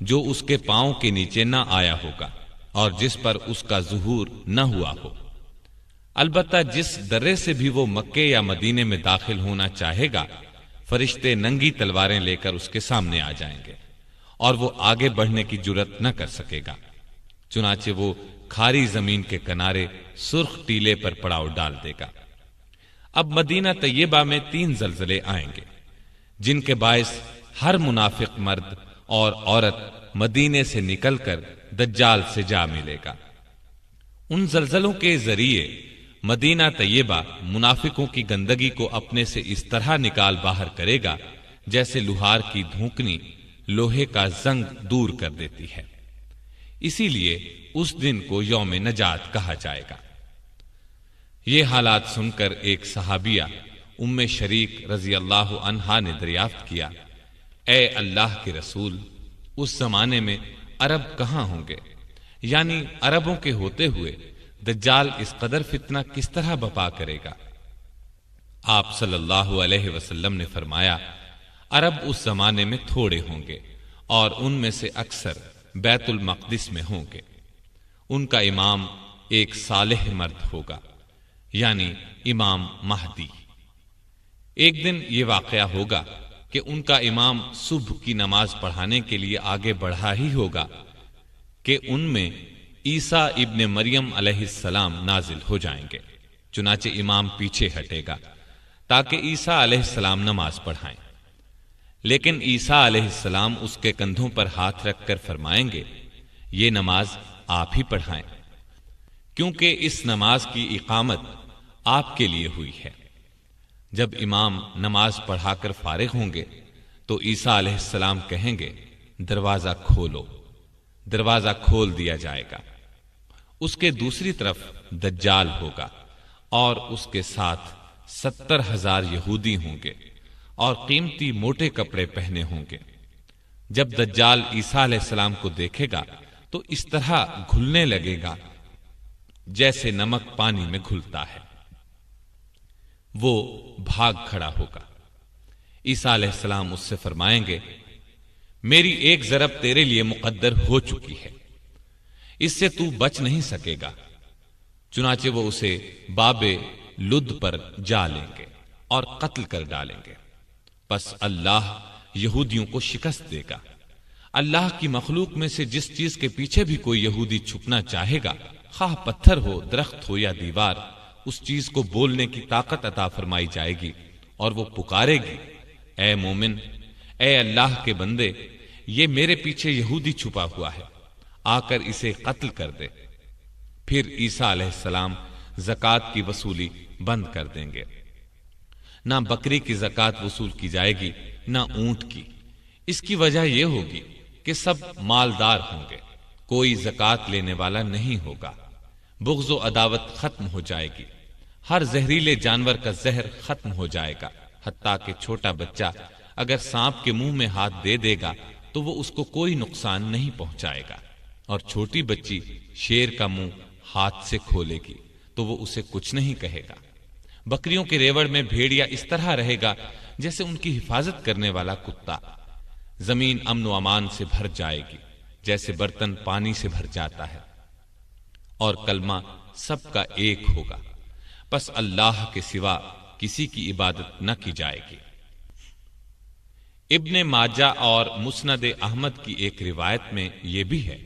جو اس کے پاؤں کے نیچے نہ آیا ہوگا اور جس پر اس کا ظہور نہ ہوا ہو۔ البتہ جس درے سے بھی وہ مکے یا مدینے میں داخل ہونا چاہے گا، فرشتے ننگی تلواریں لے کر اس کے سامنے آ جائیں گے اور وہ آگے بڑھنے کی جرت نہ کر سکے گا۔ چنانچہ وہ کھاری زمین کے کنارے سرخ ٹیلے پر پڑاؤ ڈال دے گا۔ اب مدینہ طیبہ میں 3 زلزلے آئیں گے جن کے باعث ہر منافق مرد اور عورت مدینے سے نکل کر دجال سے جا ملے گا۔ ان زلزلوں کے ذریعے مدینہ طیبہ منافقوں کی گندگی کو اپنے سے اس طرح نکال باہر کرے گا جیسے لوہار کی دھونکنی لوہے کا زنگ دور کر دیتی ہے۔ اسی لیے اس دن کو یوم نجات کہا جائے گا۔ یہ حالات سن کر ایک صحابیہ ام شریک رضی اللہ عنہا نے دریافت کیا، اے اللہ کے رسول، اس زمانے میں عرب کہاں ہوں گے؟ یعنی عربوں کے ہوتے ہوئے دجال اس قدر فتنہ کس طرح بپا کرے گا؟ آپ صلی اللہ علیہ وسلم نے فرمایا، عرب اس زمانے میں تھوڑے ہوں گے اور ان میں سے اکثر بیت المقدس میں ہوں گے۔ ان کا امام ایک صالح مرد ہوگا، یعنی امام مہدی۔ ایک دن یہ واقعہ ہوگا کہ ان کا امام صبح کی نماز پڑھانے کے لیے آگے بڑھا ہی ہوگا کہ ان میں عیسیٰ ابن مریم علیہ السلام نازل ہو جائیں گے۔ چنانچہ امام پیچھے ہٹے گا تاکہ عیسیٰ علیہ السلام نماز پڑھائیں، لیکن عیسیٰ علیہ السلام اس کے کندھوں پر ہاتھ رکھ کر فرمائیں گے، یہ نماز آپ ہی پڑھائیں، کیونکہ اس نماز کی اقامت آپ کے لیے ہوئی ہے۔ جب امام نماز پڑھا کر فارغ ہوں گے تو عیسیٰ علیہ السلام کہیں گے، دروازہ کھولو۔ دروازہ کھول دیا جائے گا۔ اس کے دوسری طرف دجال ہوگا اور اس کے ساتھ 70,000 یہودی ہوں گے اور قیمتی موٹے کپڑے پہنے ہوں گے۔ جب دجال عیسیٰ علیہ السلام کو دیکھے گا تو اس طرح گھلنے لگے گا جیسے نمک پانی میں گھلتا ہے۔ وہ بھاگ کھڑا ہوگا۔ عیسیٰ علیہ السلام اس سے فرمائیں گے، میری ایک ضرب تیرے لیے مقدر ہو چکی ہے، اس سے تو بچ نہیں سکے گا۔ چنانچہ وہ اسے باب لد پر جا لیں گے اور قتل کر ڈالیں گے۔ پس اللہ یہودیوں کو شکست دے گا۔ اللہ کی مخلوق میں سے جس چیز کے پیچھے بھی کوئی یہودی چھپنا چاہے گا، خواہ پتھر ہو، درخت ہو یا دیوار، اس چیز کو بولنے کی طاقت عطا فرمائی جائے گی اور وہ پکارے گی، اے مومن، اے اللہ کے بندے، یہ میرے پیچھے یہودی چھپا ہوا ہے، آ کر اسے قتل کر دے۔ پھر عیسیٰ علیہ السلام زکوٰۃ کی وصولی بند کر دیں گے۔ نہ بکری کی زکوٰۃ وصول کی جائے گی، نہ اونٹ کی۔ اس کی وجہ یہ ہوگی کہ سب مالدار ہوں گے، کوئی زکوٰۃ لینے والا نہیں ہوگا۔ بغض و عداوت ختم ہو جائے گی، ہر زہریلے جانور کا زہر ختم ہو جائے گا، حتیٰ کہ چھوٹا بچہ اگر سانپ کے منہ میں ہاتھ دے دے گا تو وہ اس کو کوئی نقصان نہیں پہنچائے گا، اور چھوٹی بچی شیر کا منہ ہاتھ سے کھولے گی تو وہ اسے کچھ نہیں کہے گا۔ بکریوں کے ریوڑ میں بھیڑیا اس طرح رہے گا جیسے ان کی حفاظت کرنے والا کتا۔ زمین امن و امان سے بھر جائے گی جیسے برتن پانی سے بھر جاتا ہے، اور کلمہ سب کا ایک ہوگا، پس اللہ کے سوا کسی کی عبادت نہ کی جائے گی۔ ابن ماجہ اور مسند احمد کی ایک روایت میں یہ بھی ہے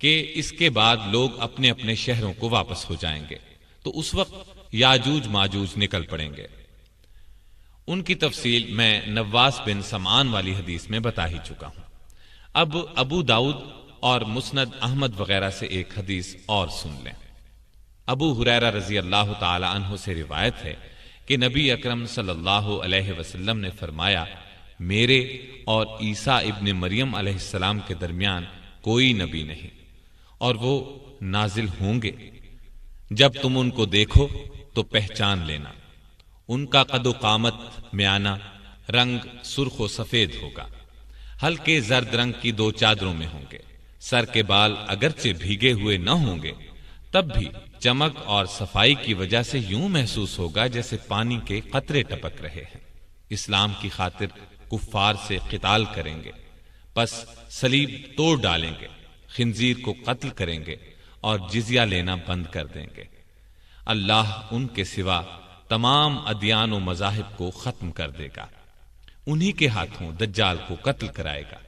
کہ اس کے بعد لوگ اپنے اپنے شہروں کو واپس ہو جائیں گے تو اس وقت یاجوج ماجوج نکل پڑیں گے۔ ان کی تفصیل میں نواس بن سمعان والی حدیث میں بتا ہی چکا ہوں۔ اب ابو داؤد اور مسند احمد وغیرہ سے ایک حدیث اور سن لیں۔ ابو ہریرہ رضی اللہ تعالی عنہ سے روایت ہے کہ نبی اکرم صلی اللہ علیہ وسلم نے فرمایا، میرے اور عیسیٰ ابن مریم علیہ السلام کے درمیان کوئی نبی نہیں، اور وہ نازل ہوں گے۔ جب تم ان کو دیکھو تو پہچان لینا، ان کا قد و قامت میانہ، رنگ سرخ و سفید ہوگا، ہلکے زرد رنگ کی 2 چادروں میں ہوں گے، سر کے بال اگرچہ بھیگے ہوئے نہ ہوں گے تب بھی چمک اور صفائی کی وجہ سے یوں محسوس ہوگا جیسے پانی کے قطرے ٹپک رہے ہیں۔ اسلام کی خاطر کفار سے قتال کریں گے، پس صلیب توڑ ڈالیں گے، خنزیر کو قتل کریں گے اور جزیہ لینا بند کر دیں گے۔ اللہ ان کے سوا تمام ادیان و مذاہب کو ختم کر دے گا، انہی کے ہاتھوں دجال کو قتل کرائے گا۔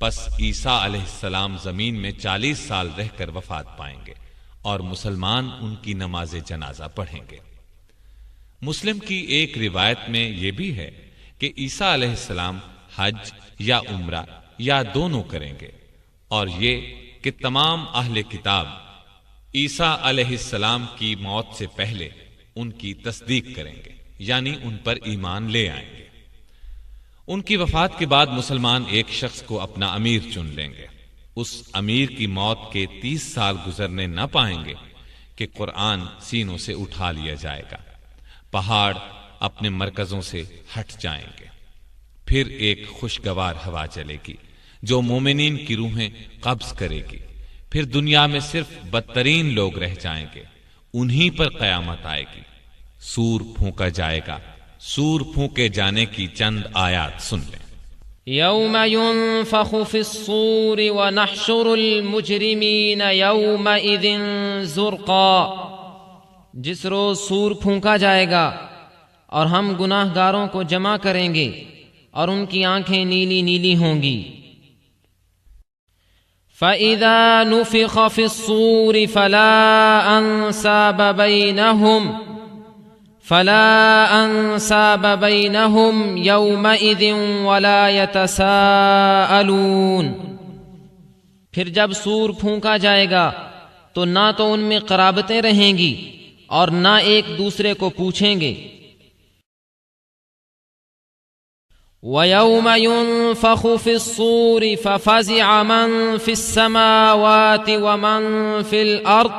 پس عیسیٰ علیہ السلام زمین میں 40 سال رہ کر وفات پائیں گے اور مسلمان ان کی نماز جنازہ پڑھیں گے۔ مسلم کی ایک روایت میں یہ بھی ہے کہ عیسیٰ علیہ السلام حج یا عمرہ یا دونوں کریں گے، اور یہ کہ تمام اہل کتاب عیسیٰ علیہ السلام کی موت سے پہلے ان کی تصدیق کریں گے، یعنی ان پر ایمان لے آئیں گے۔ ان کی وفات کے بعد مسلمان ایک شخص کو اپنا امیر چن لیں گے۔ اس امیر کی موت کے 30 سال گزرنے نہ پائیں گے کہ قرآن سینوں سے اٹھا لیا جائے گا، پہاڑ اپنے مرکزوں سے ہٹ جائیں گے، پھر ایک خوشگوار ہوا چلے گی جو مومنین کی روحیں قبض کرے گی، پھر دنیا میں صرف بدترین لوگ رہ جائیں گے، انہی پر قیامت آئے گی، سور پھونکا جائے گا۔ سور پھونکے جانے کی چند آیات سن لیں۔ یوم ينفخ في الصور ونحشر المجرمین یومئذ زرقا، جس روز سور پھونکا جائے گا اور ہم گناہ گاروں کو جمع کریں گے اور ان کی آنکھیں نیلی نیلی ہوں گی۔ فَإِذَا نُفِخَ فِي الصُّورِ فَلَا أَنْسَابَ بَيْنَهُمْ يَوْمَئِذٍ وَلَا يَتَسَاءَلُونَ، پھر جب سور پھونکا جائے گا تو نہ تو ان میں قرابتیں رہیں گی اور نہ ایک دوسرے کو پوچھیں گے۔ وَيَوْمَ يُنفَخُ فِي الصُّورِ فَفَزِعَ مَن فِي السَّمَاوَاتِ وَمَن فِي الْأَرْضِ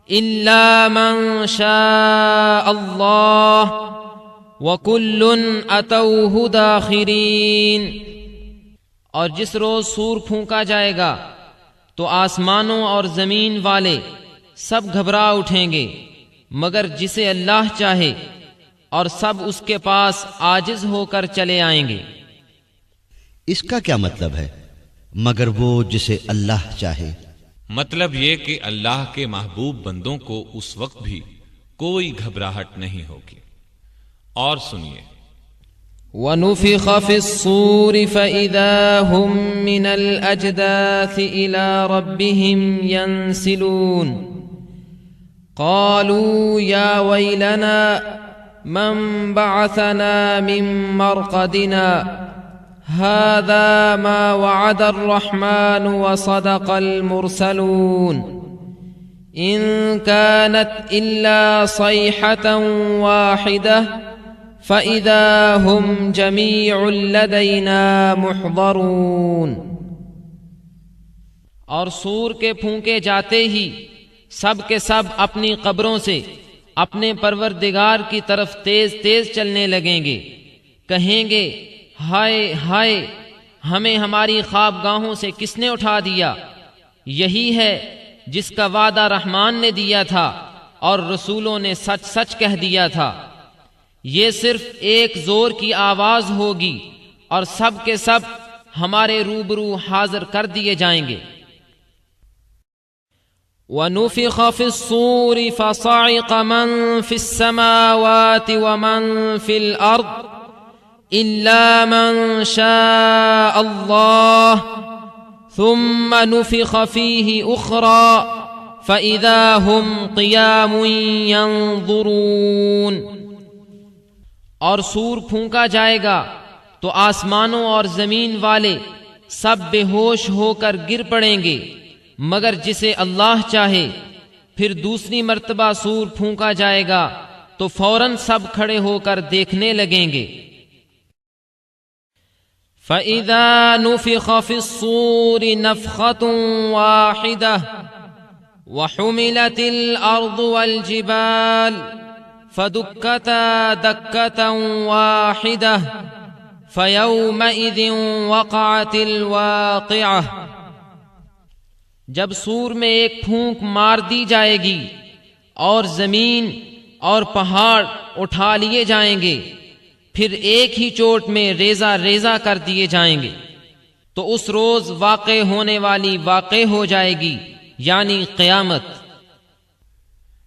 إلا من شاء الله وكل أتوه داخرين۔ اور جس روز سور پھونکا جائے گا تو آسمانوں اور زمین والے سب گھبرا اٹھیں گے مگر جسے اللہ چاہے، اور سب اس کے پاس عاجز ہو کر چلے آئیں گے۔ اس کا کیا مطلب ہے مگر وہ جسے اللہ چاہے؟ مطلب یہ کہ اللہ کے محبوب بندوں کو اس وقت بھی کوئی گھبراہٹ نہیں ہوگی۔ اور سنیے، وَنُفِخَ فِي الصُّورِ فَإِذَا هُم مِّنَ الْأَجْدَاثِ إِلَى رَبِّهِمْ يَنْسِلُونَ قَالُوا يَا وَيْلَنَا مَنْ بَعَثَنَا مِنْ مَرْقَدِنَا هذا ما وعد الرحمن وصدق المرسلون إن كانت إلا صيحة واحدة فإذا هم جميع لدينا محضرون۔ اور سور کے پھونکے جاتے ہی سب کے سب اپنی قبروں سے اپنے پروردگار کی طرف تیز تیز چلنے لگیں گے، کہیں گے ہائے ہائے، ہمیں ہماری خوابگاہوں سے کس نے اٹھا دیا؟ یہی ہے جس کا وعدہ رحمان نے دیا تھا اور رسولوں نے سچ سچ کہہ دیا تھا۔ یہ صرف ایک زور کی آواز ہوگی اور سب کے سب ہمارے روبرو حاضر کر دیے جائیں گے۔ وَنُفِخَ فِي الصُّورِ فَصَعِقَ مَن فِي السَّمَاوَاتِ وَمَن فِي الْأَرْضِ إِلَّا مَن شَاءَ اللَّهُ ثُمَّ نُفِخَ فِيهِ أُخْرَى فَإِذَا هُمْ قِيَامٌ يَنظُرُونَ۔ اور سور پھونکا جائے گا تو آسمانوں اور زمین والے سب بے ہوش ہو کر گر پڑیں گے مگر جسے اللہ چاہے۔ پھر دوسری مرتبہ سور پھونکا جائے گا تو فوراً سب کھڑے ہو کر دیکھنے لگیں گے۔ فَإِذَا نُفِخَ فِي الصُّورِ نَفْخَةٌ وَاحِدَةٌ وَحُمِلَتِ الْأَرْضُ وَالْجِبَالُ فَدُكَّتَا دَكَّةً وَاحِدَةً فَيَوْمَئِذٍ وَقَعَتِ الْوَاقِعَةُ۔ جب سور میں ایک پھونک مار دی جائے گی اور زمین اور پہاڑ اٹھا لیے جائیں گے، پھر ایک ہی چوٹ میں ریزہ ریزہ کر دیے جائیں گے، تو اس روز واقع ہونے والی واقع ہو جائے گی، یعنی قیامت۔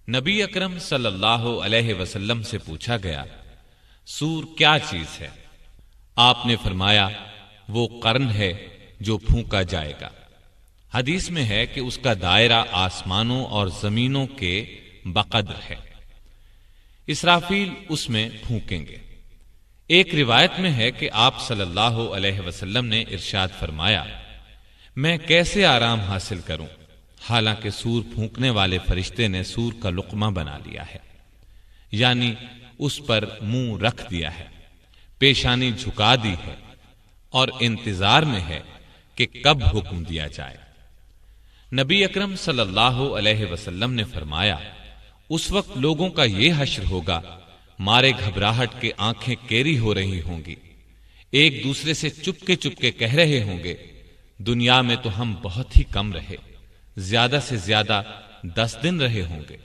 نبی اکرم صلی اللہ علیہ وسلم سے پوچھا گیا، سور کیا چیز ہے؟ آپ نے فرمایا، وہ قرن ہے جو پھونکا جائے گا۔ حدیث میں ہے کہ اس کا دائرہ آسمانوں اور زمینوں کے بقدر ہے۔ اسرافیل اس میں پھونکیں گے۔ ایک روایت میں ہے کہ آپ صلی اللہ علیہ وسلم نے ارشاد فرمایا، میں کیسے آرام حاصل کروں حالانکہ سور پھونکنے والے فرشتے نے سور کا لقمہ بنا لیا ہے، یعنی اس پر منہ رکھ دیا ہے، پیشانی جھکا دی ہے اور انتظار میں ہے کہ کب حکم دیا جائے۔ نبی اکرم صلی اللہ علیہ وسلم نے فرمایا، اس وقت لوگوں کا یہ حشر ہوگا، مارے گھبراہٹ کے آنکھیں کیری ہو رہی ہوں گی، ایک دوسرے سے چپ کے کہہ رہے ہوں گے، دنیا میں تو ہم بہت ہی کم رہے، زیادہ سے زیادہ 10 دن رہے ہوں گے۔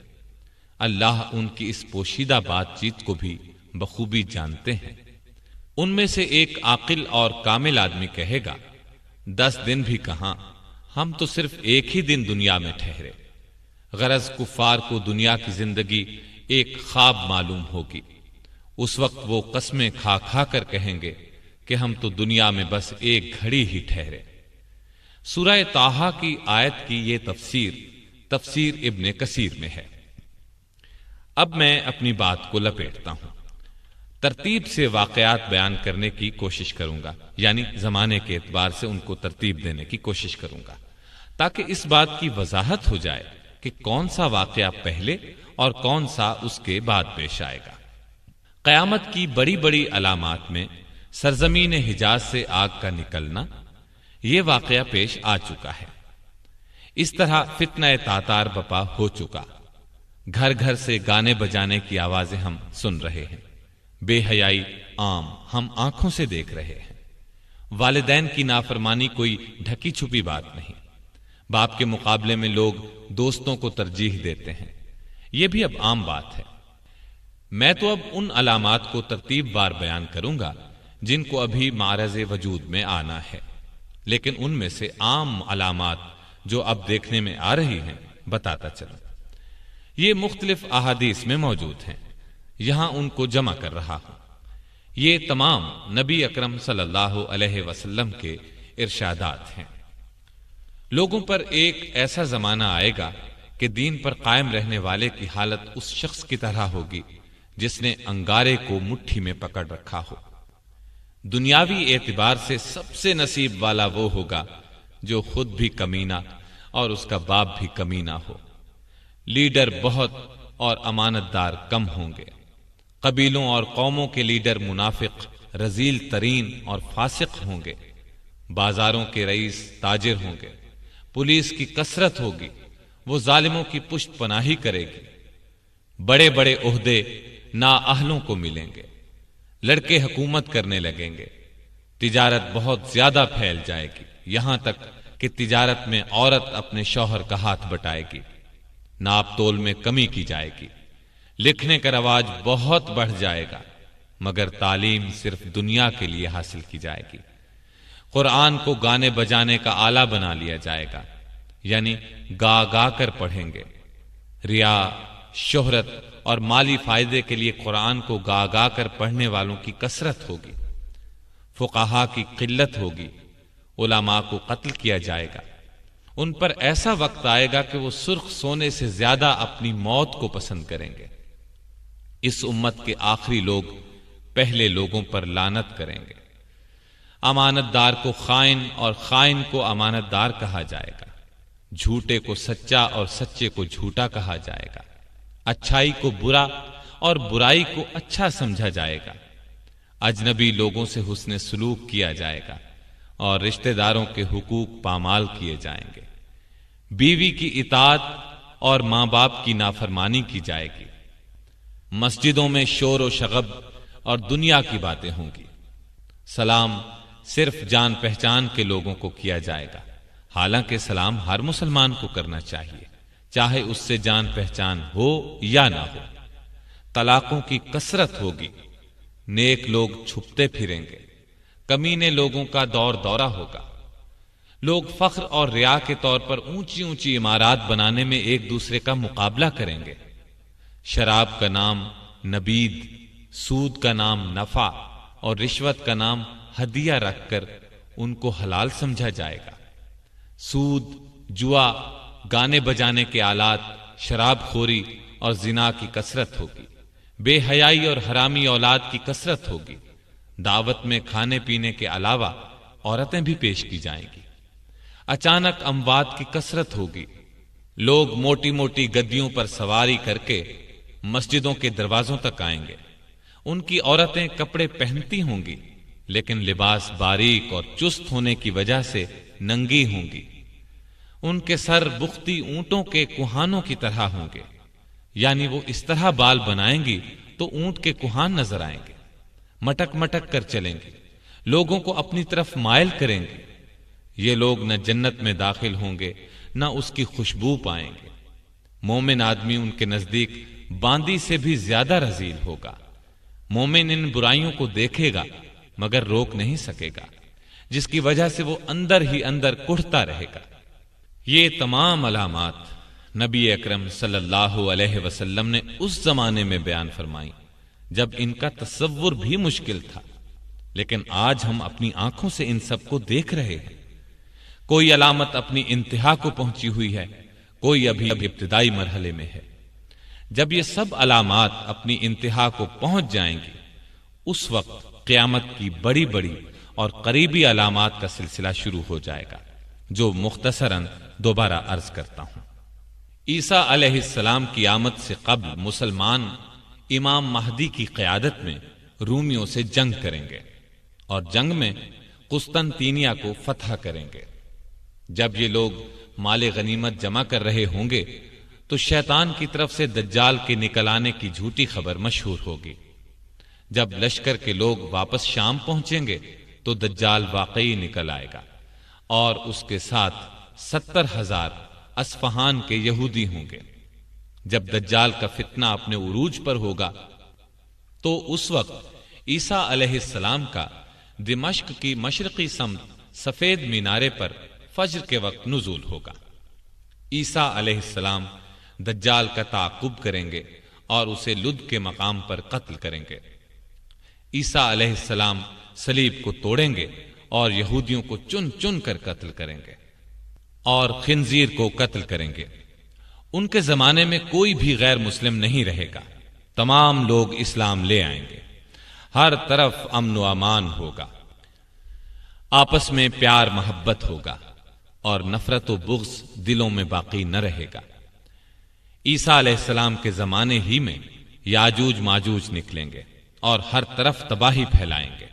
اللہ ان کی اس پوشیدہ بات چیت کو بھی بخوبی جانتے ہیں۔ ان میں سے ایک عاقل اور کامل آدمی کہے گا، 10 دن بھی کہاں، ہم تو صرف ایک ہی دن دنیا میں ٹھہرے۔ غرض کفار کو دنیا کی زندگی ایک خواب معلوم ہوگی۔ اس وقت وہ قسمیں کھا کھا کر کہیں گے کہ ہم تو دنیا میں بس ایک گھڑی ہی ٹھہرے۔ سورہ طٰہٰ کی آیت کی یہ تفسیر ابن کثیر میں ہے۔ اب میں اپنی بات کو لپیٹتا ہوں، ترتیب سے واقعات بیان کرنے کی کوشش کروں گا، یعنی زمانے کے اعتبار سے ان کو ترتیب دینے کی کوشش کروں گا، تاکہ اس بات کی وضاحت ہو جائے کہ کون سا واقعہ پہلے اور کون سا اس کے بعد پیش آئے گا۔ قیامت کی بڑی بڑی علامات میں سرزمین حجاز سے آگ کا نکلنا، یہ واقعہ پیش آ چکا ہے۔ اس طرح فتنہ تاتار بپا ہو چکا، گھر گھر سے گانے بجانے کی آوازیں ہم سن رہے ہیں، بے حیائی عام ہم آنکھوں سے دیکھ رہے ہیں، والدین کی نافرمانی کوئی ڈھکی چھپی بات نہیں، باپ کے مقابلے میں لوگ دوستوں کو ترجیح دیتے ہیں، یہ بھی اب عام بات ہے۔ میں تو اب ان علامات کو ترتیب وار بیان کروں گا جن کو ابھی معرض وجود میں آنا ہے، لیکن ان میں سے عام علامات جو اب دیکھنے میں آ رہی ہیں بتاتا چلوں۔ یہ مختلف احادیث میں موجود ہیں، یہاں ان کو جمع کر رہا ہوں۔ یہ تمام نبی اکرم صلی اللہ علیہ وسلم کے ارشادات ہیں۔ لوگوں پر ایک ایسا زمانہ آئے گا کہ دین پر قائم رہنے والے کی حالت اس شخص کی طرح ہوگی جس نے انگارے کو مٹھی میں پکڑ رکھا ہو۔ دنیاوی اعتبار سے سب سے نصیب والا وہ ہوگا جو خود بھی کمینہ اور اس کا باپ بھی کمینہ ہو۔ لیڈر بہت اور امانت دار کم ہوں گے۔ قبیلوں اور قوموں کے لیڈر منافق، رذیل ترین اور فاسق ہوں گے۔ بازاروں کے رئیس تاجر ہوں گے۔ پولیس کی کثرت ہوگی، وہ ظالموں کی پشت پناہی کرے گی۔ بڑے بڑے عہدے نااہلوں کو ملیں گے۔ لڑکے حکومت کرنے لگیں گے۔ تجارت بہت زیادہ پھیل جائے گی، یہاں تک کہ تجارت میں عورت اپنے شوہر کا ہاتھ بٹائے گی۔ ناپ تول میں کمی کی جائے گی۔ لکھنے کا رواج بہت بڑھ جائے گا، مگر تعلیم صرف دنیا کے لیے حاصل کی جائے گی۔ قرآن کو گانے بجانے کا آلہ بنا لیا جائے گا، یعنی گا گا کر پڑھیں گے۔ ریا، شہرت اور مالی فائدے کے لیے قرآن کو گا گا کر پڑھنے والوں کی کثرت ہوگی۔ فقہا کی قلت ہوگی۔ علماء کو قتل کیا جائے گا۔ ان پر ایسا وقت آئے گا کہ وہ سرخ سونے سے زیادہ اپنی موت کو پسند کریں گے۔ اس امت کے آخری لوگ پہلے لوگوں پر لعنت کریں گے۔ امانت دار کو خائن اور خائن کو امانت دار کہا جائے گا۔ جھوٹے کو سچا اور سچے کو جھوٹا کہا جائے گا۔ اچھائی کو برا اور برائی کو اچھا سمجھا جائے گا۔ اجنبی لوگوں سے حسن سلوک کیا جائے گا اور رشتہ داروں کے حقوق پامال کیے جائیں گے۔ بیوی کی اطاعت اور ماں باپ کی نافرمانی کی جائے گی۔ مسجدوں میں شور و شغب اور دنیا کی باتیں ہوں گی۔ سلام صرف جان پہچان کے لوگوں کو کیا جائے گا، حالانکہ سلام ہر مسلمان کو کرنا چاہیے، چاہے اس سے جان پہچان ہو یا نہ ہو۔ طلاقوں کی کثرت ہوگی۔ نیک لوگ چھپتے پھریں گے۔ کمینے لوگوں کا دور دورہ ہوگا۔ لوگ فخر اور ریا کے طور پر اونچی اونچی عمارات بنانے میں ایک دوسرے کا مقابلہ کریں گے۔ شراب کا نام نبید، سود کا نام نفع اور رشوت کا نام ہدیہ رکھ کر ان کو حلال سمجھا جائے گا۔ سود، جوا، گانے بجانے کے آلات، شراب خوری اور زنا کی کثرت ہوگی۔ بے حیائی اور حرامی اولاد کی کثرت ہوگی۔ دعوت میں کھانے پینے کے علاوہ عورتیں بھی پیش کی جائیں گی۔ اچانک اموات کی کثرت ہوگی۔ لوگ موٹی موٹی گدیوں پر سواری کر کے مسجدوں کے دروازوں تک آئیں گے۔ ان کی عورتیں کپڑے پہنتی ہوں گی، لیکن لباس باریک اور چست ہونے کی وجہ سے ننگی ہوں گی۔ ان کے سر بختی اونٹوں کے کوہانوں کی طرح ہوں گے، یعنی وہ اس طرح بال بنائیں گی تو اونٹ کے کوہان نظر آئیں گے۔ مٹک مٹک کر چلیں گے، لوگوں کو اپنی طرف مائل کریں گے۔ یہ لوگ نہ جنت میں داخل ہوں گے نہ اس کی خوشبو پائیں گے۔ مومن آدمی ان کے نزدیک باندی سے بھی زیادہ رذیل ہوگا۔ مومن ان برائیوں کو دیکھے گا مگر روک نہیں سکے گا، جس کی وجہ سے وہ اندر ہی اندر کڑھتا رہے گا۔ یہ تمام علامات نبی اکرم صلی اللہ علیہ وسلم نے اس زمانے میں بیان فرمائی جب ان کا تصور بھی مشکل تھا، لیکن آج ہم اپنی آنکھوں سے ان سب کو دیکھ رہے ہیں۔ کوئی علامت اپنی انتہا کو پہنچی ہوئی ہے، کوئی ابھی ابتدائی مرحلے میں ہے۔ جب یہ سب علامات اپنی انتہا کو پہنچ جائیں گی، اس وقت قیامت کی بڑی بڑی اور قریبی علامات کا سلسلہ شروع ہو جائے گا، جو مختصراً دوبارہ عرض کرتا ہوں۔ عیسیٰ علیہ السلام کی آمد سے قبل مسلمان امام مہدی کی قیادت میں رومیوں سے جنگ کریں گے اور جنگ میں قسطنطینیہ کو فتح کریں گے۔ جب یہ لوگ مال غنیمت جمع کر رہے ہوں گے تو شیطان کی طرف سے دجال کے نکل آنے کی جھوٹی خبر مشہور ہوگی۔ جب لشکر کے لوگ واپس شام پہنچیں گے تو دجال واقعی نکل آئے گا اور اس کے ساتھ 70,000 اصفہان کے یہودی ہوں گے۔ جب دجال کا فتنہ اپنے عروج پر ہوگا تو اس وقت عیسیٰ علیہ السلام کا دمشق کی مشرقی سمت سفید مینارے پر فجر کے وقت نزول ہوگا۔ عیسیٰ علیہ السلام دجال کا تعاقب کریں گے اور اسے لد کے مقام پر قتل کریں گے۔ عیسیٰ علیہ السلام صلیب کو توڑیں گے اور یہودیوں کو چن چن کر قتل کریں گے اور خنزیر کو قتل کریں گے۔ ان کے زمانے میں کوئی بھی غیر مسلم نہیں رہے گا، تمام لوگ اسلام لے آئیں گے، ہر طرف امن و امان ہوگا، آپس میں پیار محبت ہوگا اور نفرت و بغض دلوں میں باقی نہ رہے گا۔ عیسیٰ علیہ السلام کے زمانے ہی میں یاجوج ماجوج نکلیں گے اور ہر طرف تباہی پھیلائیں گے۔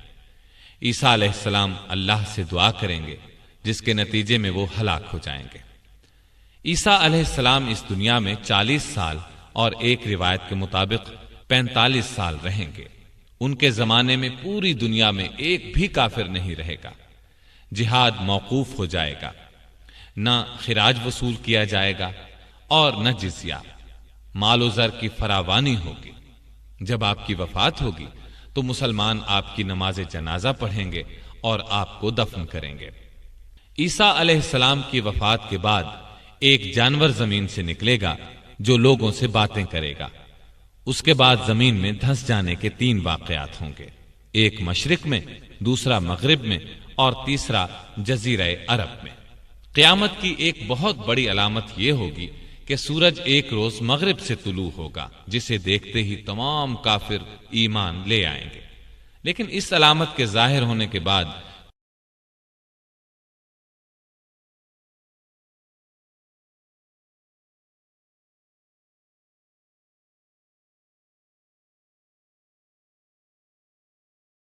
عیسیٰ علیہ السلام اللہ سے دعا کریں گے جس کے نتیجے میں وہ ہلاک ہو جائیں گے۔ عیسیٰ علیہ السلام اس دنیا میں 40 سال اور ایک روایت کے مطابق 45 سال رہیں گے۔ ان کے زمانے میں پوری دنیا میں ایک بھی کافر نہیں رہے گا، جہاد موقوف ہو جائے گا، نہ خراج وصول کیا جائے گا اور نہ جزیہ، مال و زر کی فراوانی ہوگی۔ جب آپ کی وفات ہوگی تو مسلمان آپ کی نماز جنازہ پڑھیں گے اور آپ کو دفن کریں گے۔ عیسیٰ علیہ السلام کی وفات کے بعد ایک جانور زمین سے نکلے گا جو لوگوں سے باتیں کرے گا۔ اس کے بعد زمین میں دھنس جانے کے 3 واقعات ہوں گے، ایک مشرق میں، دوسرا مغرب میں اور تیسرا جزیرہ عرب میں۔ قیامت کی ایک بہت بڑی علامت یہ ہوگی کہ سورج ایک روز مغرب سے طلوع ہوگا، جسے دیکھتے ہی تمام کافر ایمان لے آئیں گے۔ لیکن اس علامت کے ظاہر ہونے کے بعد